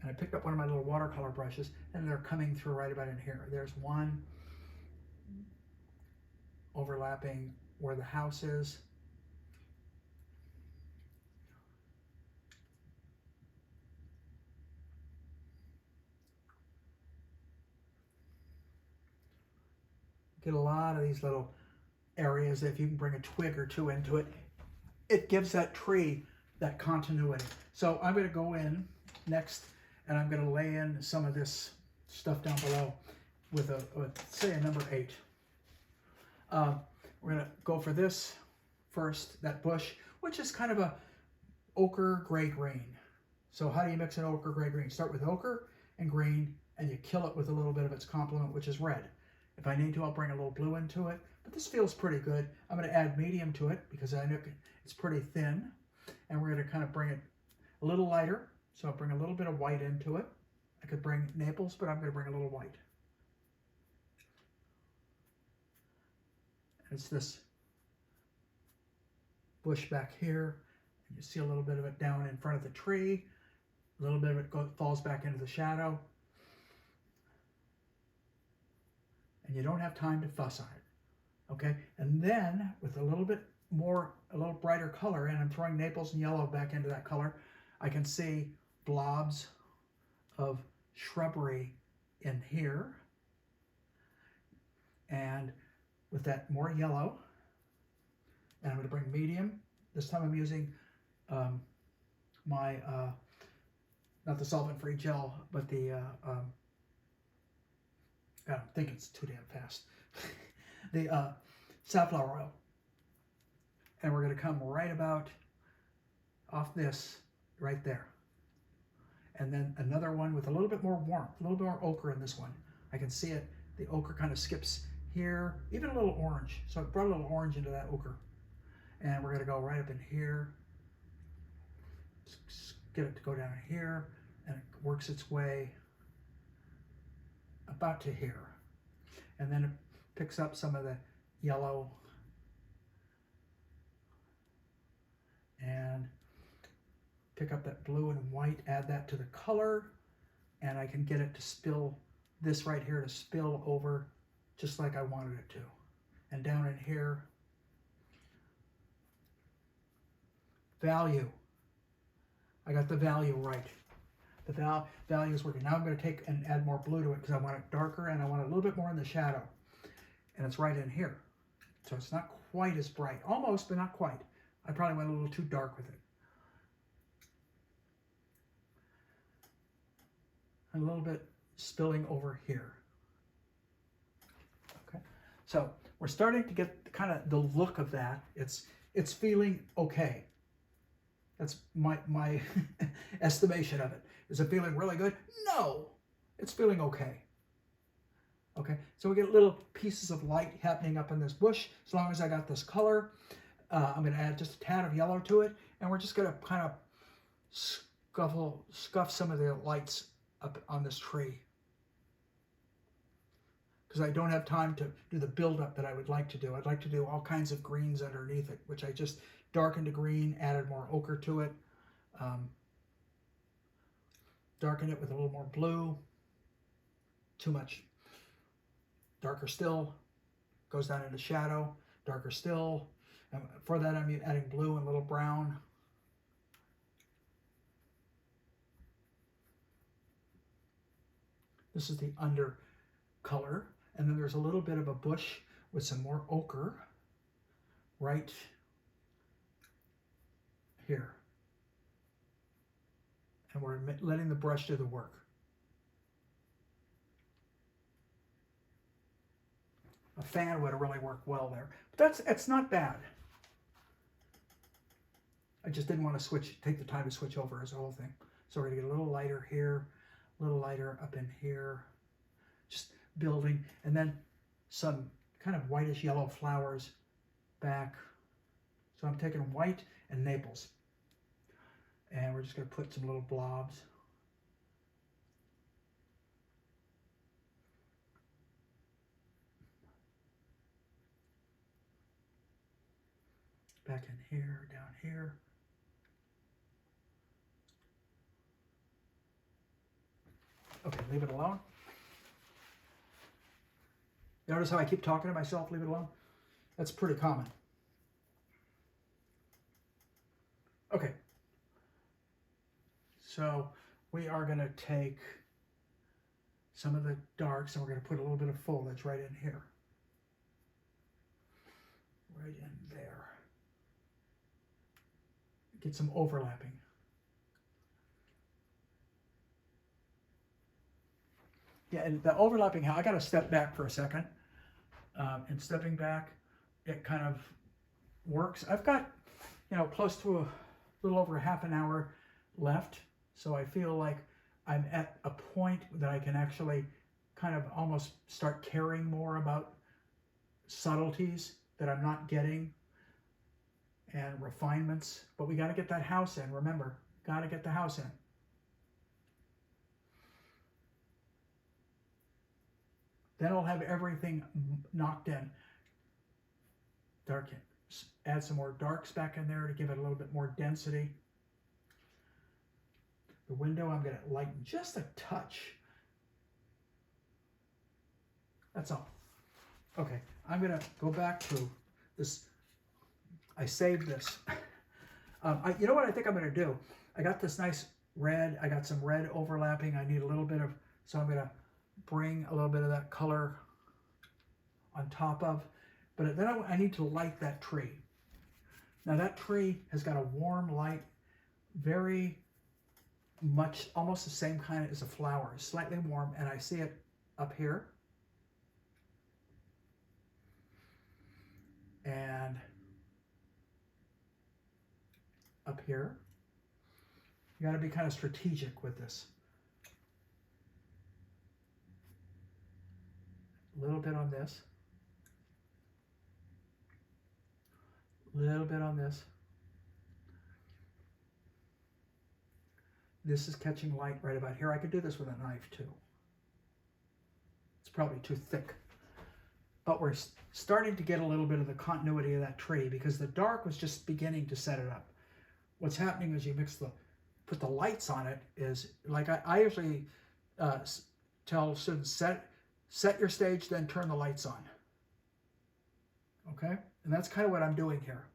and I picked up one of my little watercolor brushes, and they're coming through right about in here. There's one, overlapping where the house is. Get a lot of these little areas. If you can bring a twig or two into it, it gives that tree that continuity. So I'm going to go in next and I'm going to lay in some of this stuff down below with say a number 8. We're going to go for this first, that bush, which is kind of a ochre gray green. So how do you mix an ochre gray green? Start with ochre and green, and you kill it with a little bit of its complement, which is red. If I need to, I'll bring a little blue into it, but this feels pretty good. I'm going to add medium to it because I know it's pretty thin, and we're going to kind of bring it a little lighter. So I'll bring a little bit of white into it. I could bring Naples, but I'm going to bring a little white. And it's this bush back here, and you see a little bit of it down in front of the tree. A little bit of it falls back into the shadow. And you don't have time to fuss on it, okay? And then with a little brighter color, and I'm throwing Naples and yellow back into that color, I can see blobs of shrubbery in here. And with that more yellow, and I'm going to bring medium. This time I'm using my, not the solvent-free gel, but the, I don't think it's too damn fast. The safflower oil. And we're going to come right about off this right there. And then another one with a little bit more warmth, a little bit more ochre in this one. I can see it. The ochre kind of skips here, even a little orange. So I brought a little orange into that ochre. And we're going to go right up in here. Get it to go down here. And it works its way about to here, and then it picks up some of the yellow and pick up that blue and white, add that to the color, and I can get it to spill, this right here to spill over just like I wanted it to. And down in here, value. I got the value right. The value is working. Now I'm going to take and add more blue to it because I want it darker and I want it a little bit more in the shadow. And it's right in here. So it's not quite as bright. Almost, but not quite. I probably went a little too dark with it. And a little bit spilling over here. Okay. So we're starting to get kind of the look of that. It's feeling okay. That's my estimation of it. Is it feeling really good? No, it's feeling okay. Okay, so we get little pieces of light happening up in this bush. As long as I got this color, I'm going to add just a tad of yellow to it, and we're just going to kind of scuff some of the lights up on this tree. Because I don't have time to do the buildup that I would like to do. I'd like to do all kinds of greens underneath it, which I just darkened to green, added more ochre to it. Darken it with a little more blue. Too much. Darker still. Goes down into shadow. Darker still. And for that I'm adding blue and a little brown. This is the under color. And then there's a little bit of a bush with some more ochre right here. And we're letting the brush do the work. A fan would have really worked well there. But it's not bad. I just didn't want to take the time to switch over as a whole thing. So we're going to get a little lighter here, a little lighter up in here. Just building. And then some kind of whitish yellow flowers back. So I'm taking white and Naples. And we're just going to put some little blobs. Back in here, down here. Okay, leave it alone. Notice how I keep talking to myself, leave it alone? That's pretty common. Okay. So we are going to take some of the darks and we're going to put a little bit of foliage right in here. Right in there. Get some overlapping. Yeah, and the overlapping, I got to step back for a second. And stepping back, it kind of works. I've got, close to a little over half an hour left. So I feel like I'm at a point that I can actually kind of almost start caring more about subtleties that I'm not getting and refinements. But we got to get that house in, remember, got to get the house in. Then I'll have everything knocked in. Darken. Add some more darks back in there to give it a little bit more density. The window, I'm going to lighten just a touch. That's all. Okay, I'm going to go back to this. I saved this. You know what I think I'm going to do? I got this nice red. I got some red overlapping. I need a little bit of, so I'm going to bring a little bit of that color on top of, but then I need to light that tree. Now that tree has got a warm light, very much, almost the same kind as a flower, slightly warm, and I see it up here. And up here. You got to be kind of strategic with this. A little bit on this. A little bit on this. This is catching light right about here. I could do this with a knife too. It's probably too thick. But we're starting to get a little bit of the continuity of that tree because the dark was just beginning to set it up. What's happening is you put the lights on it is, like I usually tell students, set your stage, then turn the lights on. Okay? And that's kind of what I'm doing here.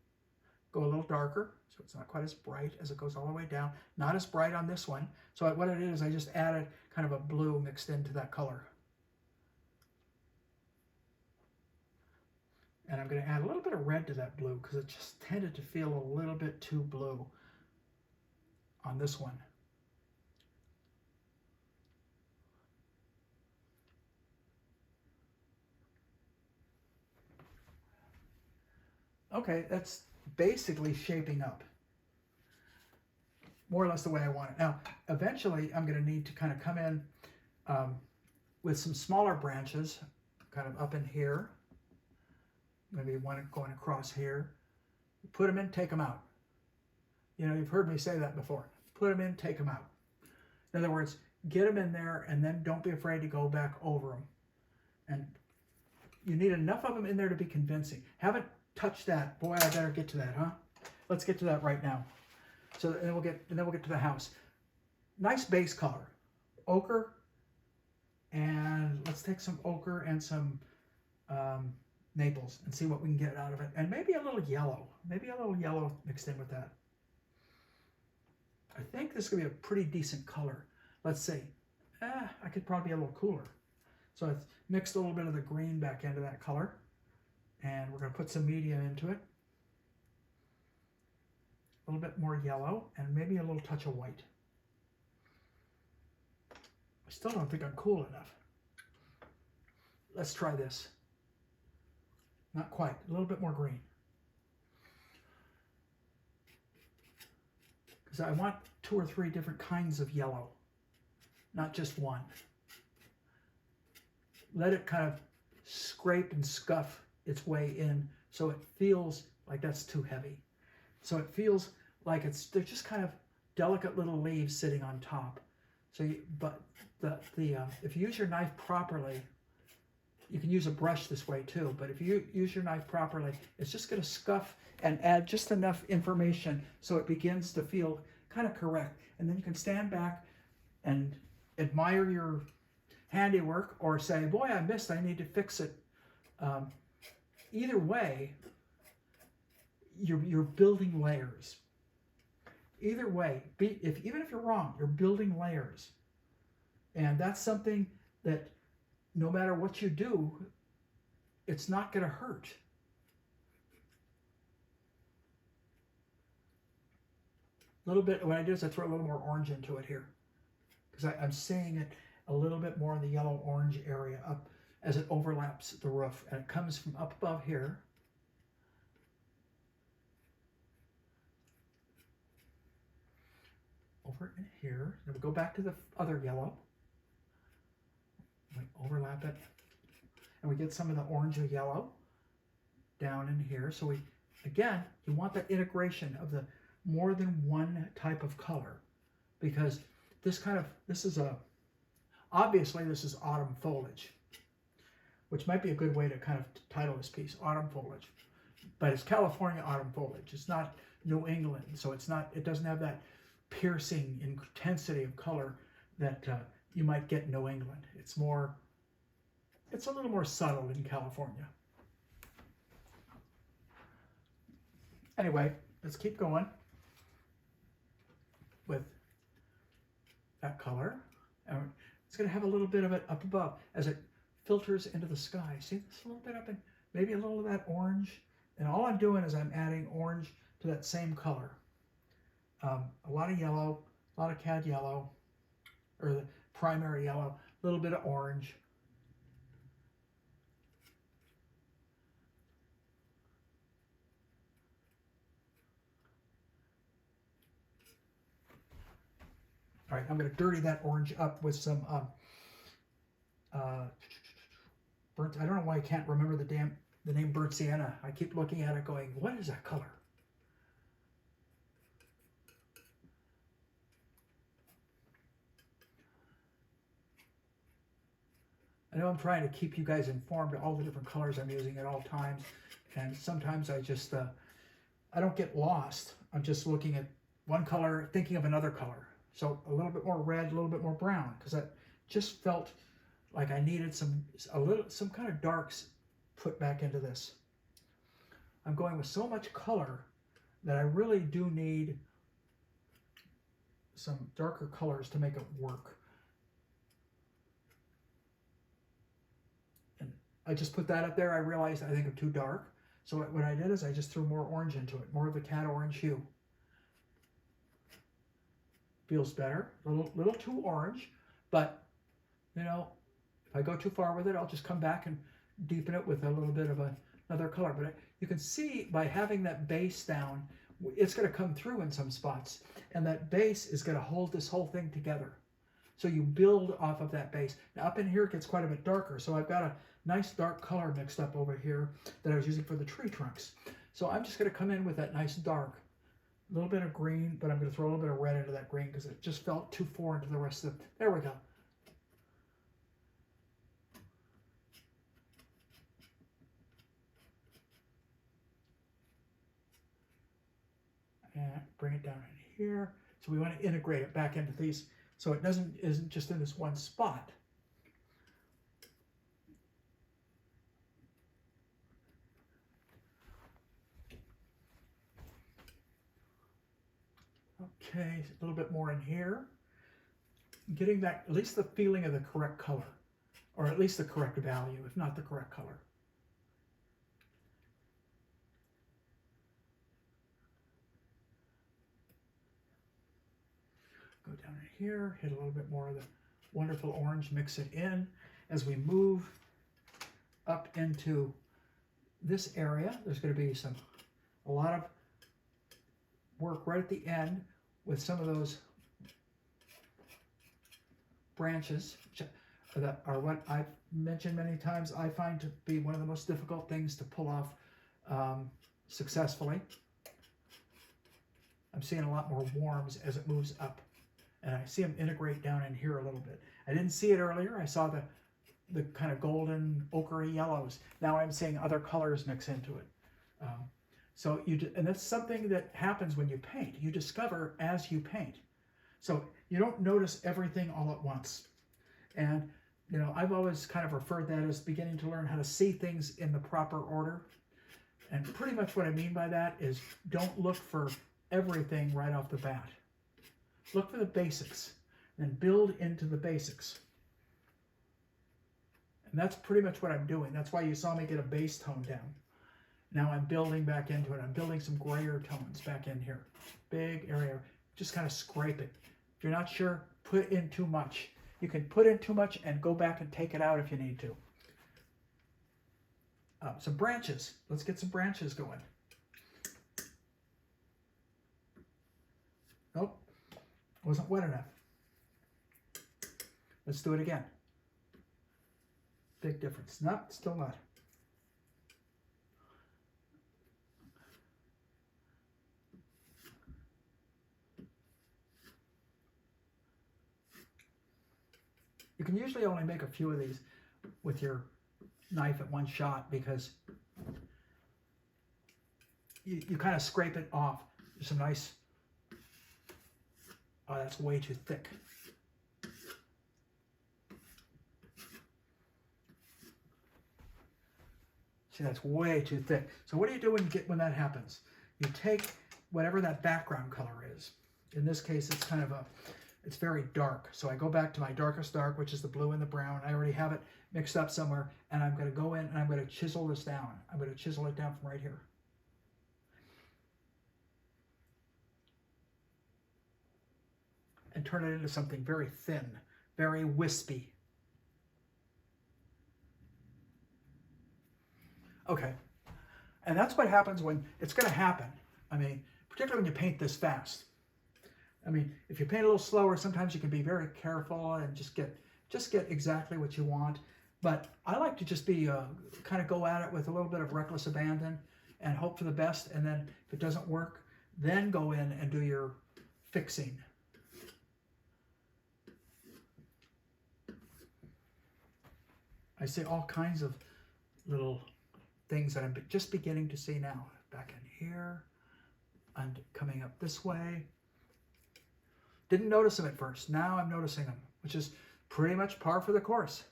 Go a little darker, so it's not quite as bright as it goes all the way down. Not as bright on this one. So what I did is I just added kind of a blue mixed into that color. And I'm going to add a little bit of red to that blue because it just tended to feel a little bit too blue on this one. Okay, that's basically shaping up. More or less the way I want it. Now, eventually I'm going to need to kind of come in with some smaller branches, kind of up in here. Maybe one going across here. Put them in, take them out. You know, you've heard me say that before. Put them in, take them out. In other words, get them in there and then don't be afraid to go back over them. And you need enough of them in there to be convincing. Haven't touched that. Boy, I better get to that, huh? Let's get to that right now. So and then we'll get to the house. Nice base color. Ochre. And let's take some ochre and some Naples and see what we can get out of it. And maybe a little yellow. Maybe a little yellow mixed in with that. I think this is going to be a pretty decent color. Let's see. I could probably be a little cooler. So I've mixed a little bit of the green back into that color. And we're going to put some medium into it. A little bit more yellow and maybe a little touch of white. I still don't think I'm cool enough. Let's try this. Not quite. A little bit more green. Because I want 2 or 3 different kinds of yellow. Not just one. Let it kind of scrape and scuff its way in so it feels like that's too heavy. So it feels like they're just kind of delicate little leaves sitting on top. So if you use your knife properly, you can use a brush this way too, but if you use your knife properly, it's just going to scuff and add just enough information so it begins to feel kind of correct. And then you can stand back and admire your handiwork or say, boy, I missed, I need to fix it. either way, you're building layers. Either way, even if you're wrong, you're building layers. And that's something that no matter what you do, it's not going to hurt. A little bit, what I do is I throw a little more orange into it here, because I'm seeing it a little bit more in the yellow-orange area up as it overlaps the roof. And it comes from up above here. Over in here. Then we go back to the other yellow. We overlap it. And we get some of the orange or yellow down in here. So we, again, you want that integration of the more than one type of color, because obviously this is autumn foliage, which might be a good way to kind of title this piece, autumn foliage. But it's California autumn foliage. It's not New England, so it doesn't have that piercing intensity of color that you might get in New England. It's a little more subtle in California. Anyway, let's keep going with that color. And it's going to have a little bit of it up above as it filters into the sky. See this a little bit up in, maybe a little of that orange. And all I'm doing is I'm adding orange to that same color. A lot of yellow, a lot of cad yellow, or the primary yellow, a little bit of orange. All right, I'm going to dirty that orange up with some burnt. I don't know why I can't remember the name burnt sienna. I keep looking at it going, what is that color? I know I'm trying to keep you guys informed of all the different colors I'm using at all times, and sometimes I just I don't get lost. I'm just looking at one color, thinking of another color. So a little bit more red, a little bit more brown, because I just felt like I needed some kind of darks put back into this. I'm going with so much color that I really do need some darker colors to make it work. And I just put that up there. I realized I think I'm too dark. So what I did is I just threw more orange into it, more of the cad orange hue. Feels better, a little too orange, but you know, if I go too far with it, I'll just come back and deepen it with a little bit of another color. But you can see by having that base down, it's going to come through in some spots, and that base is going to hold this whole thing together. So you build off of that base. Now up in here it gets quite a bit darker, so I've got a nice dark color mixed up over here that I was using for the tree trunks. So I'm just going to come in with that nice dark. A little bit of green, but I'm going to throw a little bit of red into that green because it just felt too foreign to the rest of it. There we go. And bring it down in here. So we want to integrate it back into these so it isn't just in this one spot. Okay, a little bit more in here. Getting that, at least the feeling of the correct color, or at least the correct value, if not the correct color. Go down in here, hit a little bit more of the wonderful orange, mix it in. As we move up into this area, there's going to be a lot of work right at the end with some of those branches that are what I've mentioned many times I find to be one of the most difficult things to pull off successfully. I'm seeing a lot more worms as it moves up, and I see them integrate down in here a little bit. I didn't see it earlier. I saw the kind of golden ochre yellows. Now I'm seeing other colors mix into it. And that's something that happens when you paint. You discover as you paint. So you don't notice everything all at once. And, you know, I've always kind of referred that as beginning to learn how to see things in the proper order. And pretty much what I mean by that is don't look for everything right off the bat. Look for the basics and build into the basics. And that's pretty much what I'm doing. That's why you saw me get a base tone down. Now I'm building back into it. I'm building some grayer tones back in here. Big area. Just kind of scrape it. If you're not sure, put in too much. You can put in too much and go back and take it out if you need to. Some branches. Let's get some branches going. Nope. Wasn't wet enough. Let's do it again. Big difference. No, still not. You can usually only make a few of these with your knife at one shot because you kind of scrape it off. There's some nice, oh, that's way too thick. See, that's way too thick. So what do you do when that happens? You take whatever that background color is. In this case, it's kind of it's very dark. So I go back to my darkest dark, which is the blue and the brown. I already have it mixed up somewhere, and I'm going to go in and I'm going to chisel this down. I'm going to chisel it down from right here. And turn it into something very thin, very wispy. Okay, and that's what happens when it's going to happen. I mean, particularly when you paint this fast. I mean, if you paint a little slower, sometimes you can be very careful and just get exactly what you want. But I like to just be kind of go at it with a little bit of reckless abandon and hope for the best. And then if it doesn't work, then go in and do your fixing. I see all kinds of little things that I'm just beginning to see now. Back in here and coming up this way. Didn't notice them at first. Now I'm noticing them, which is pretty much par for the course.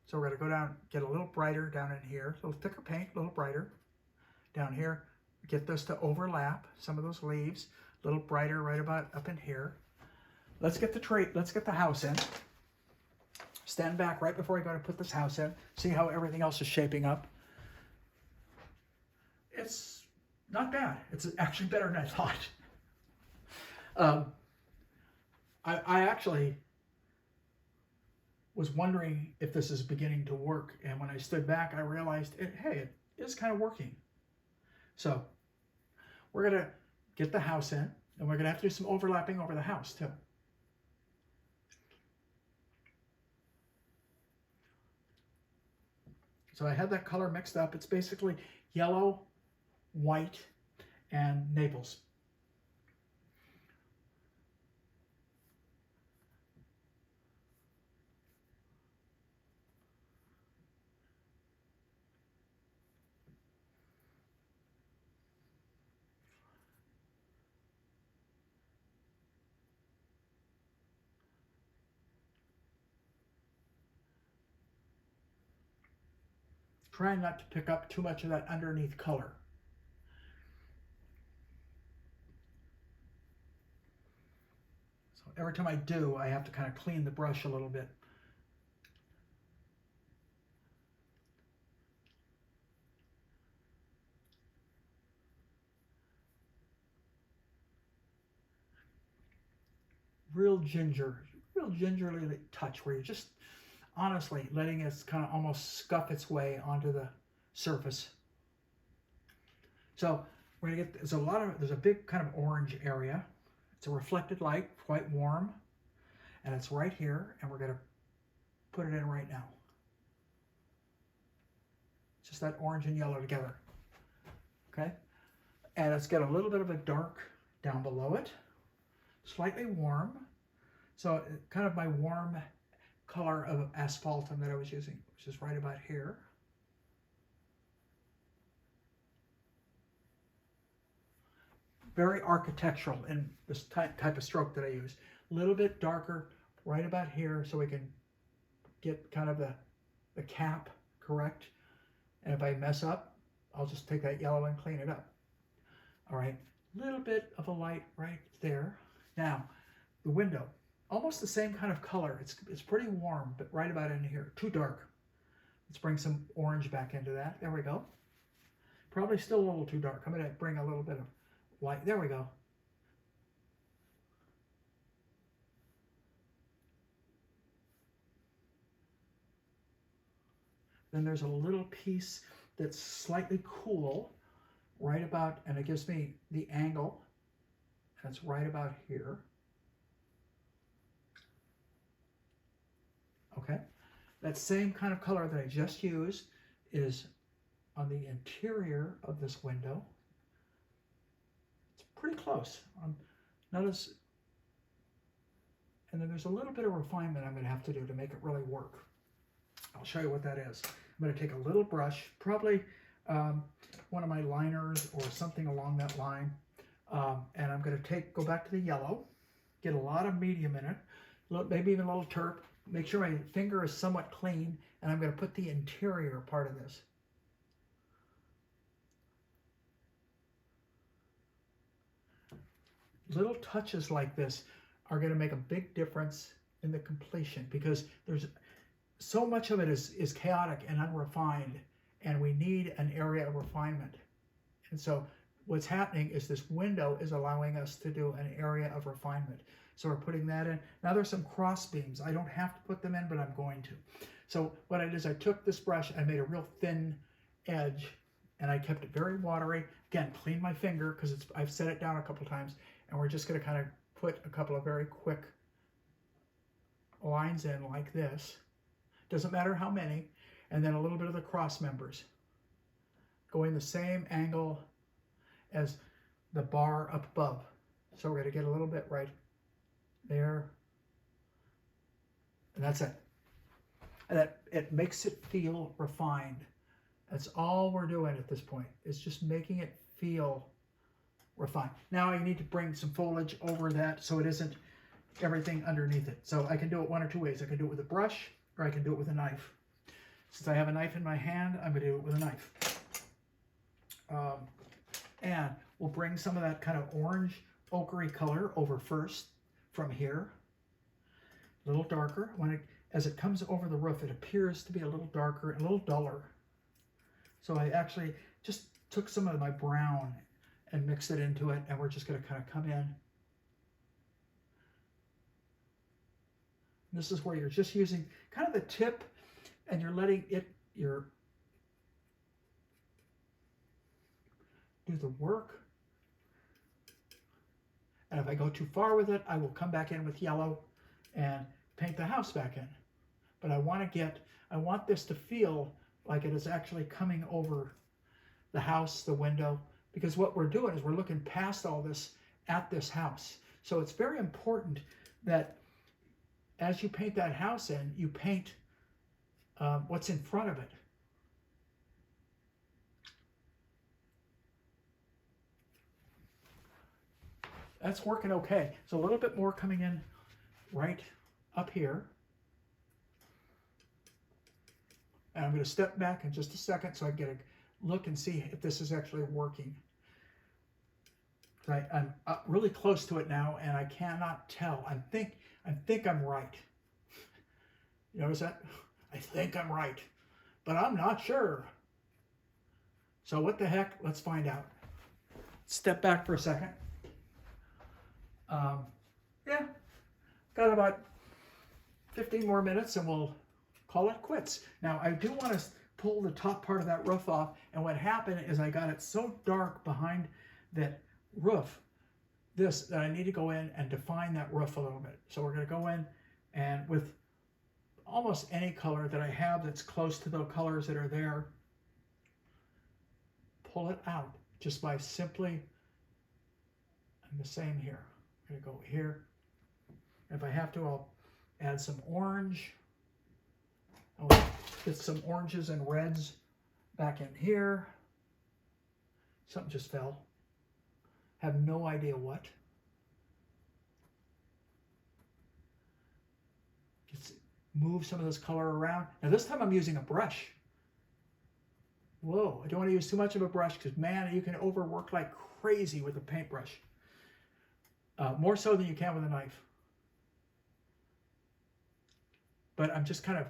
So we're going to go down, get a little brighter down in here, a little thicker paint, a little brighter. Down here, get this to overlap some of those leaves, a little brighter right about up in here. Let's get the house in. Stand back right before I go to put this house in. See how everything else is shaping up. It's not bad. It's actually better than I thought. I actually was wondering if this is beginning to work. And when I stood back, I realized, hey, it is kind of working. So we're going to get the house in, and we're going to have to do some overlapping over the house too. So I had that color mixed up. It's basically yellow, white, and Naples. Trying not to pick up too much of that underneath color. So every time I do, I have to kind of clean the brush a little bit. Real gingerly touch where you're just honestly letting it kind of almost scuff its way onto the surface. So we're gonna get, there's a big kind of orange area. It's a reflected light, quite warm, and it's right here, and we're gonna put it in right now. Just that orange and yellow together, okay? And let's get a little bit of a dark down below it, slightly warm. So kind of my warm color of asphaltum that I was using, which is right about here. Very architectural in this type of stroke that I use. A little bit darker right about here so we can get kind of the cap correct. And if I mess up, I'll just take that yellow and clean it up. All right, a little bit of a light right there. Now, the window, almost the same kind of color. It's pretty warm, but right about in here, too dark. Let's bring some orange back into that. There we go. Probably still a little too dark. I'm gonna bring a little bit of light. There we go. Then there's a little piece that's slightly cool right about, and it gives me the angle. That's right about here. Okay. That same kind of color that I just used is on the interior of this window. It's pretty close. Notice, and then there's a little bit of refinement I'm going to have to do to make it really work. I'll show you what that is. I'm going to take a little brush, probably one of my liners or something along that line, and I'm going to go back to the yellow, get a lot of medium in it, maybe even a little terp, make sure my finger is somewhat clean, and I'm going to put the interior part of this. Little touches like this are going to make a big difference in the completion, because there's so much of it is chaotic and unrefined, and we need an area of refinement. And so what's happening is this window is allowing us to do an area of refinement. So we're putting that in. Now there's some cross beams. I don't have to put them in, but I'm going to. So what I did is I took this brush, I made a real thin edge, and I kept it very watery. Again, clean my finger because I've set it down a couple times, and we're just going to kind of put a couple of very quick lines in like this. Doesn't matter how many. And then a little bit of the cross members, going the same angle as the bar up above. So we're going to get a little bit right there. And that's it. And that it makes it feel refined. That's all we're doing at this point, is just making it feel refined. Now I need to bring some foliage over that so it isn't everything underneath it. So I can do it one or two ways. I can do it with a brush, or I can do it with a knife. Since I have a knife in my hand, I'm going to do it with a knife. And we'll bring some of that kind of orange ochre color over first from here. A little darker. As it comes over the roof, it appears to be a little darker and a little duller. So I actually just took some of my brown and mixed it into it, and we're just going to kind of come in. This is where you're just using kind of the tip, and you're letting it do the work. And if I go too far with it, I will come back in with yellow and paint the house back in. But I want this to feel like it is actually coming over the house, the window, because what we're doing is we're looking past all this at this house. So it's very important that as you paint that house in, you paint what's in front of it. That's working okay. So a little bit more coming in right up here. And I'm going to step back in just a second so I get a look and see if this is actually working. I'm really close to it now, and I cannot tell. I think I'm right. You notice that? I think I'm right, but I'm not sure. So what the heck? Let's find out. Step back for a second. Yeah, got about 15 more minutes and we'll call it quits. Now I do want to pull the top part of that roof off, and what happened is I got it so dark behind that roof that I need to go in and define that roof a little bit. So we're going to go in and with almost any color that I have that's close to the colors that are there, pull it out just by simply, and the same here. I'm going to go here. If I have to, I'll add some orange. I'll get some oranges and reds back in here. Something just fell. Have no idea what. move some of this color around. Now this time I'm using a brush. Whoa, I don't want to use too much of a brush because, man, you can overwork like crazy with a paintbrush. More so than you can with a knife. But I'm just kind of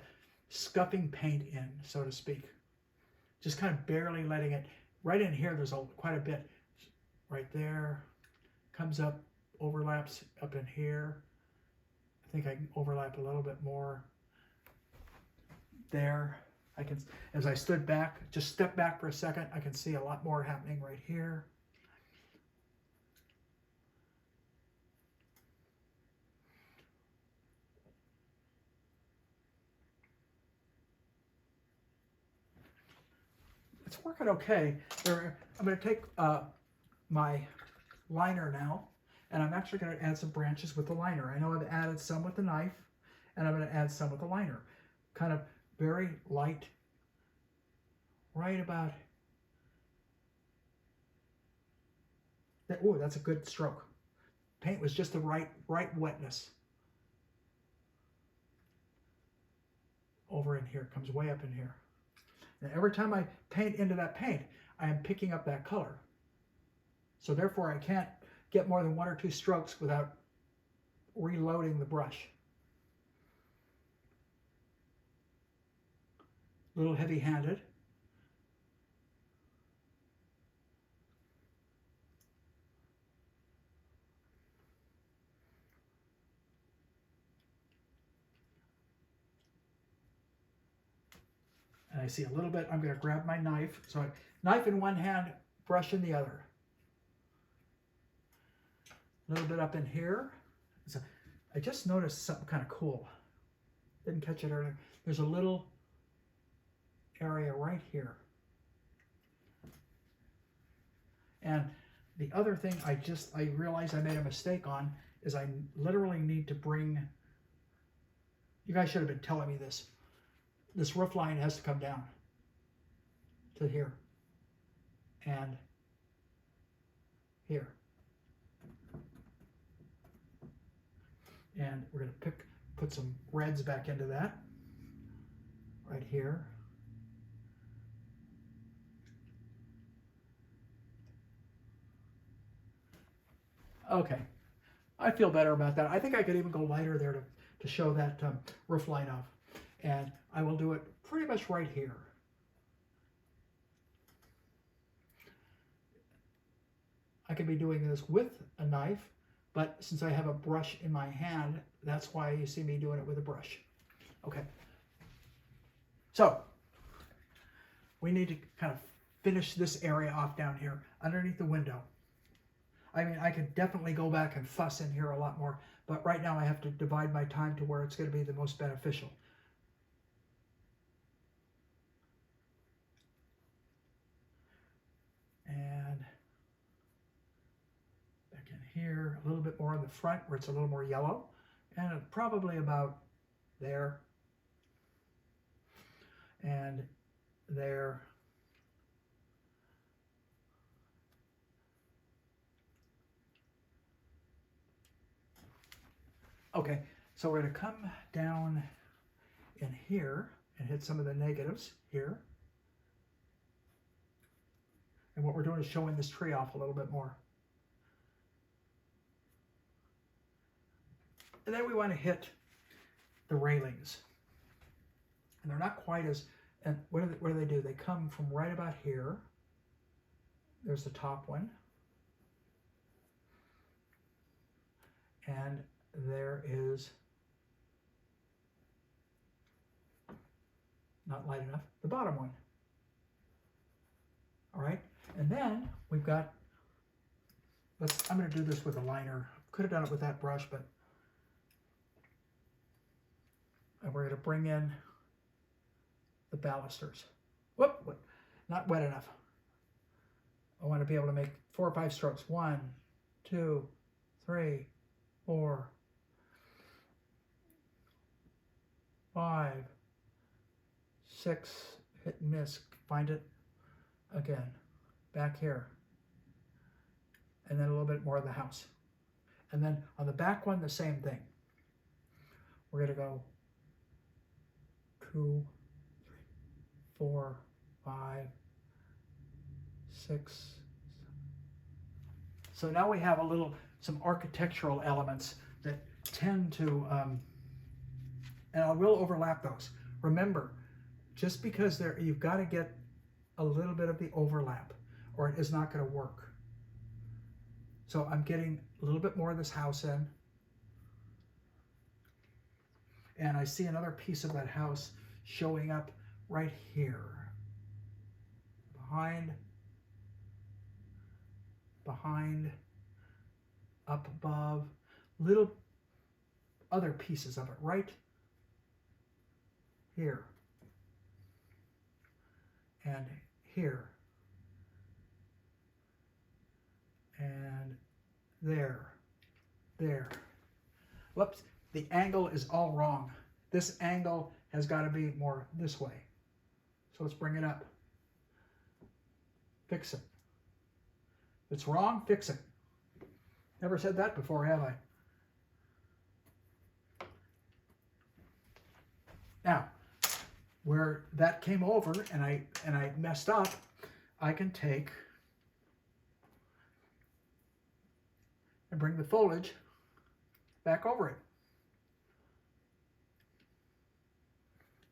scuffing paint in, so to speak. Just kind of barely letting it, right in here there's quite a bit. Right there, comes up, overlaps up in here. I think I can overlap a little bit more there. I can, as I stood back, just step back for a second, I can see a lot more happening right here. It's working okay. I'm going to take my liner now, and I'm actually going to add some branches with the liner. I know I've added some with the knife, and I'm going to add some with the liner. Kind of very light, right about that. Oh, that's a good stroke. Paint was just the right wetness. Over in here, comes way up in here. And every time I paint into that paint, I am picking up that color. So therefore I can't get more than 1 or 2 strokes without reloading the brush. A little heavy-handed. And I see a little bit, I'm going to grab my knife. So knife in one hand, brush in the other. A little bit up in here. So I just noticed something kind of cool. Didn't catch it earlier. There's a little area right here. And the other thing I realized I made a mistake on is I literally need to bring, you guys should have been telling me this. This roof line has to come down to here and here. And we're going to put some reds back into that right here. Okay, I feel better about that. I think I could even go lighter there to show that roof line off. And I will do it pretty much right here. I could be doing this with a knife, but since I have a brush in my hand, that's why you see me doing it with a brush. Okay. So, we need to kind of finish this area off down here, underneath the window. I mean, I could definitely go back and fuss in here a lot more, but right now I have to divide my time to where it's going to be the most beneficial. And back in here, a little bit more in the front where it's a little more yellow, and probably about there and there. Okay, so we're going to come down in here and hit some of the negatives here. And what we're doing is showing this tree off a little bit more. And then we want to hit the railings. And they're not quite as, and what do they do? They come from right about here. There's the top one. And there is, not light enough, the bottom one. All right, and then we've got, I'm going to do this with a liner. Could have done it with that brush, but and we're going to bring in the balusters. Whoop, not wet enough. I want to be able to make 4 or 5 strokes. 1, 2, 3, 4, 5, 6, hit and miss, find it again, back here, and then a little bit more of the house. And then on the back one, the same thing. We're going to go 2, 3, 4, 5, 6. So now we have some architectural elements that tend to, and I will overlap those. Remember, just because you've got to get a little bit of the overlap or it is not going to work. So I'm getting a little bit more of this house in. And I see another piece of that house showing up right here. Behind, up above, little other pieces of it right here and here and there. Whoops, the angle is all wrong. This angle has got to be more this way. So let's bring it up. Fix it. If it's wrong, fix it. Never said that before, have I? Now, where that came over and I messed up, I can take and bring the foliage back over it.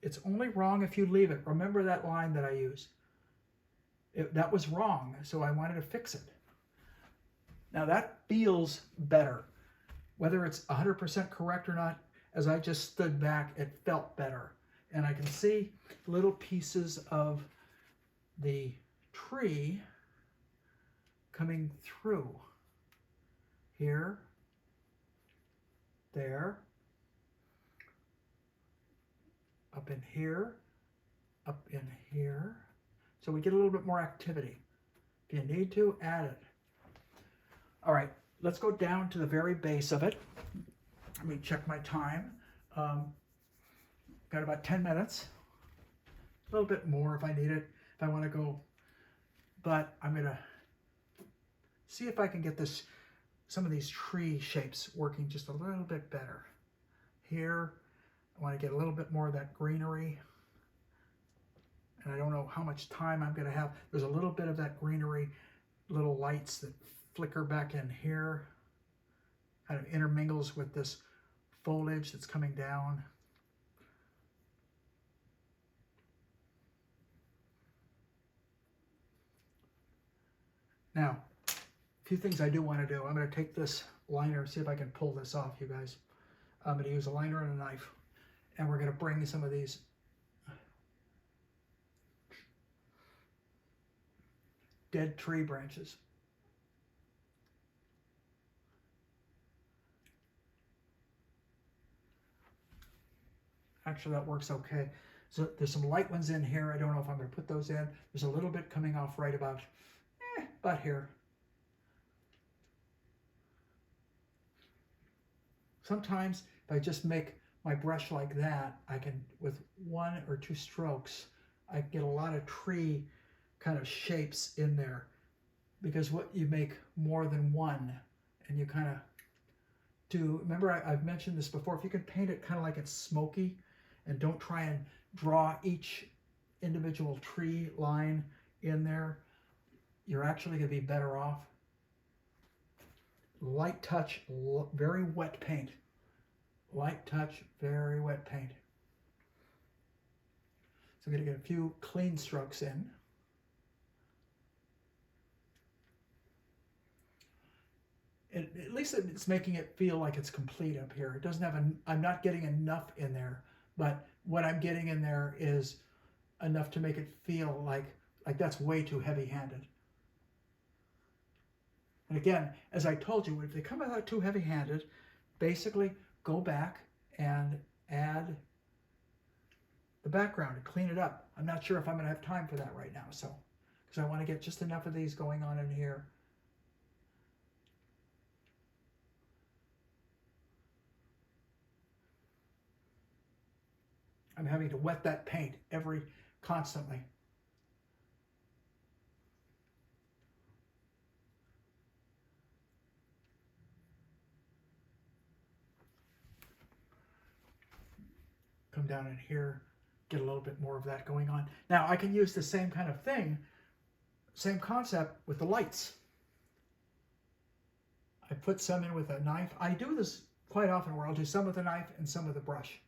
It's only wrong if you leave it. Remember that line that I used. That was wrong, so I wanted to fix it. Now that feels better. Whether it's 100% correct or not, as I just stood back, it felt better. And I can see little pieces of the tree coming through. Here, there, up in here, up in here. So we get a little bit more activity. If you need to, add it. All right, let's go down to the very base of it. Let me check my time. Got about 10 minutes. A little bit more if I need it, if I want to go. But I'm going to see if I can get some of these tree shapes working just a little bit better. Here, I want to get a little bit more of that greenery. And I don't know how much time I'm going to have. There's a little bit of that greenery, little lights that flicker back in here. Kind of intermingles with this foliage that's coming down. Now, a few things I do want to do. I'm going to take this liner, see if I can pull this off, you guys. I'm going to use a liner and a knife. And we're going to bring some of these dead tree branches. Actually, that works okay. So there's some light ones in here. I don't know if I'm going to put those in. There's a little bit coming off right about here. Sometimes if I just make my brush like that, I can, with 1 or 2 strokes, I get a lot of tree kind of shapes in there. Because what you make more than one, and you kind of do, remember I've mentioned this before, if you can paint it kind of like it's smoky, and don't try and draw each individual tree line in there, you're actually going to be better off. Light touch, very wet paint. Light touch, very wet paint. So I'm going to get a few clean strokes in. At least it's making it feel like it's complete up here. It doesn't have I'm not getting enough in there, but what I'm getting in there is enough to make it feel like that's way too heavy-handed. And again, as I told you, if they come out too heavy-handed, basically go back and add the background and clean it up. I'm not sure if I'm going to have time for that right now, so because I want to get just enough of these going on in here. I'm having to wet that paint constantly. Come down in here, get a little bit more of that going on. Now I can use the same kind of thing, same concept with the lights. I put some in with a knife. I do this quite often where I'll do some with a knife and some with a brush.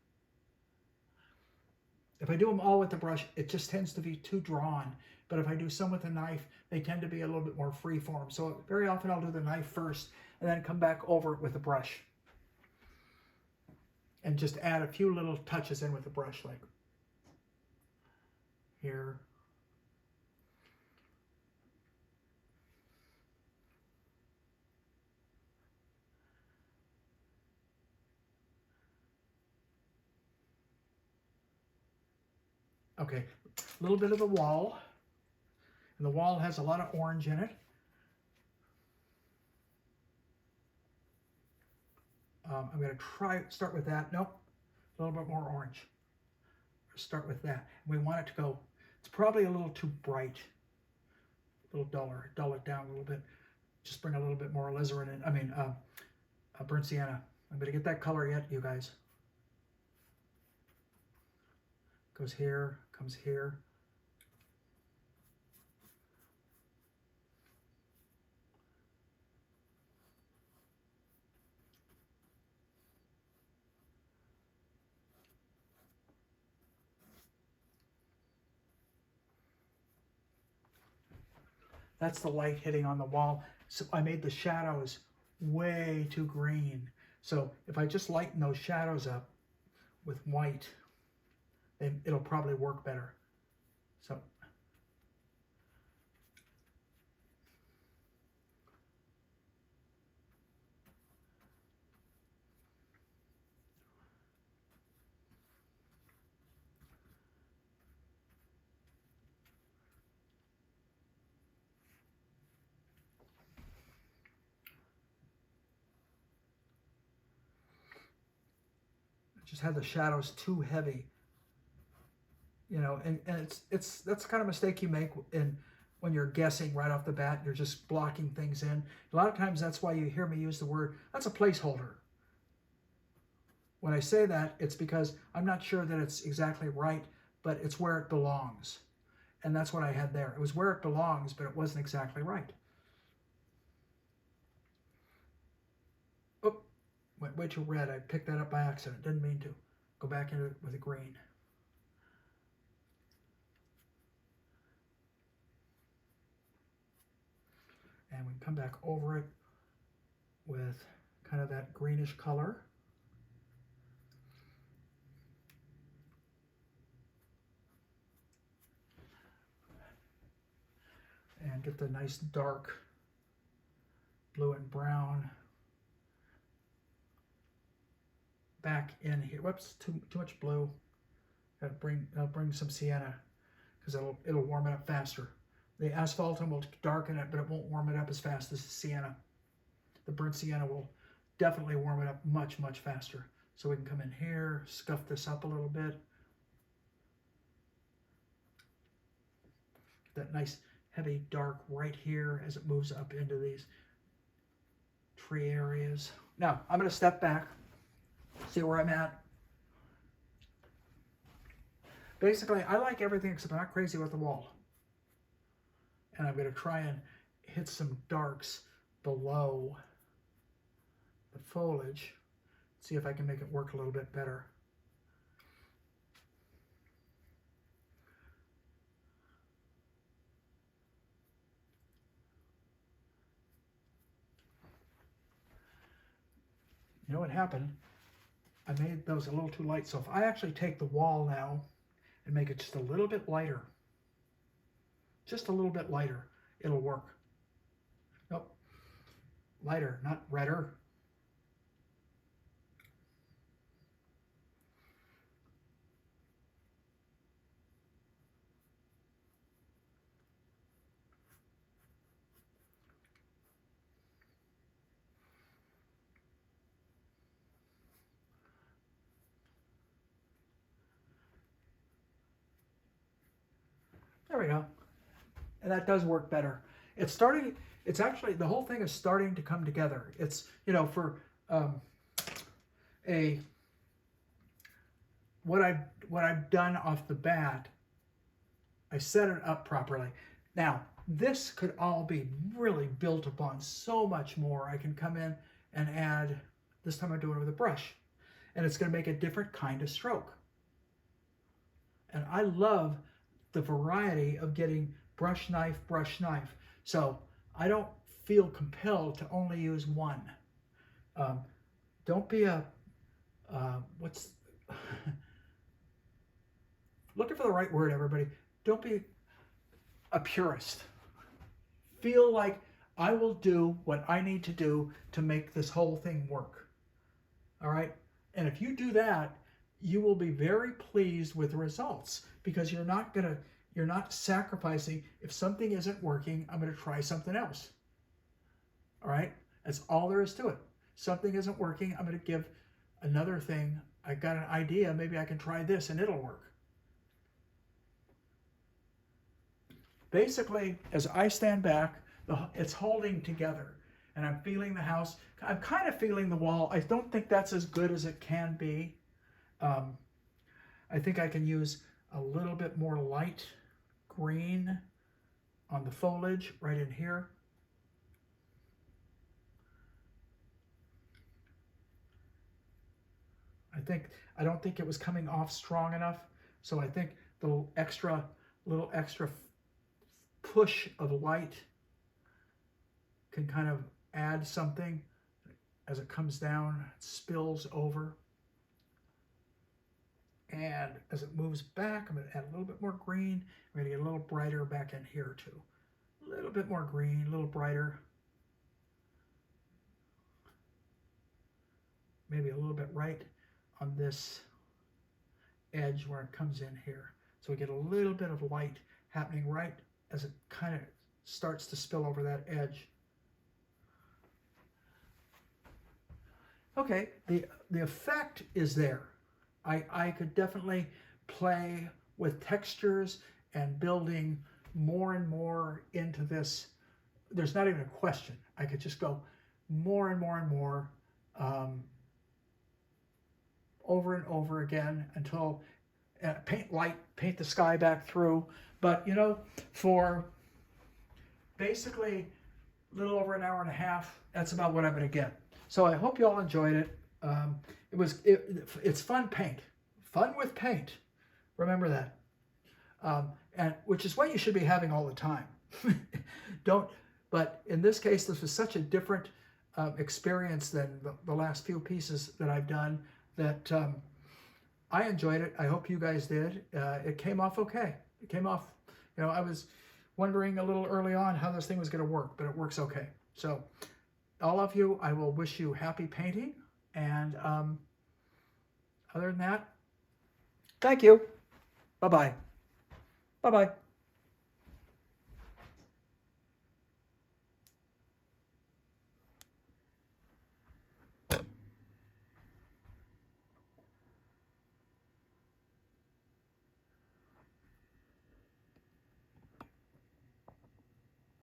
If I do them all with the brush, it just tends to be too drawn. But if I do some with a knife, they tend to be a little bit more free form. So very often I'll do the knife first and then come back over it with the brush. And just add a few little touches in with the brush, like here. Okay, a little bit of the wall. And the wall has a lot of orange in it. I'm going to start with that. Nope, a little bit more orange. Start with that. We want it to go, it's probably a little too bright, a little duller. Dull it down a little bit. Just bring a little bit more alizarin in. Burnt sienna. I'm going to get that color yet, you guys. Goes here, comes here. That's the light hitting on the wall. So I made the shadows way too green. So if I just lighten those shadows up with white, then it'll probably work better. So just had the shadows too heavy, you know, and that's kind of a mistake you make when you're guessing right off the bat. You're just blocking things in. A lot of times that's why you hear me use the word, that's a placeholder. When I say that, it's because I'm not sure that it's exactly right, but it's where it belongs. And that's what I had there. It was where it belongs, but it wasn't exactly right. Oh, went way too red. I picked that up by accident. Didn't mean to. Go back into it with a green. And we can come back over it with kind of that greenish color. And get the nice dark blue and brown back in here. Whoops, too much blue. I'll bring some sienna because it'll warm it up faster. The asphaltum will darken it, but it won't warm it up as fast as the sienna. The burnt sienna will definitely warm it up much, much faster. So we can come in here, scuff this up a little bit. That nice heavy dark right here as it moves up into these tree areas. Now, I'm going to step back, see where I'm at. Basically, I like everything except I'm not crazy with the wall. And I'm going to try and hit some darks below the foliage. See if I can make it work a little bit better. You know what happened? I made those a little too light. So if I actually take the wall now and make it just a little bit lighter, just a little bit lighter, it'll work. Nope. Lighter, not redder. There we go. And that does work better. It's actually, the whole thing is starting to come together. It's, you know, for what what I've done off the bat, I set it up properly. Now, this could all be really built upon so much more. I can come in and add, this time I'm doing it with a brush, and it's going to make a different kind of stroke. And I love the variety of getting brush knife. So I don't feel compelled to only use one. Don't be a, looking for the right word, everybody. Don't be a purist. Feel like I will do what I need to do to make this whole thing work. All right? And if you do that, you will be very pleased with the results, because you're not sacrificing. If something isn't working, I'm going to try something else. All right? That's all there is to it. Something isn't working, I'm going to give another thing. I got an idea, maybe I can try this and it'll work. Basically, as I stand back, it's holding together, and I'm feeling the house. I'm kind of feeling the wall. I don't think that's as good as it can be. I think I can use a little bit more light green on the foliage right in here. I don't think it was coming off strong enough, so I think the little extra push of light can kind of add something. As it comes down, it spills over. And as it moves back, I'm going to add a little bit more green. I'm going to get a little brighter back in here too. A little bit more green, a little brighter. Maybe a little bit right on this edge where it comes in here. So we get a little bit of light happening right as it kind of starts to spill over that edge. Okay, the effect is there. I could definitely play with textures and building more and more into this. There's not even a question. I could just go more and more and more over and over again until paint the sky back through. But, you know, for basically a little over an hour and a half, that's about what I'm going to get. So I hope you all enjoyed it. It's fun paint. Fun with paint. Remember that. And which is what you should be having all the time. But in this case, this was such a different experience than the last few pieces that I've done that I enjoyed it. I hope you guys did. It came off okay. It came off, you know, I was wondering a little early on how this thing was going to work, but it works okay. So all of you, I will wish you happy painting. And other than that, thank you. Bye-bye. Bye-bye.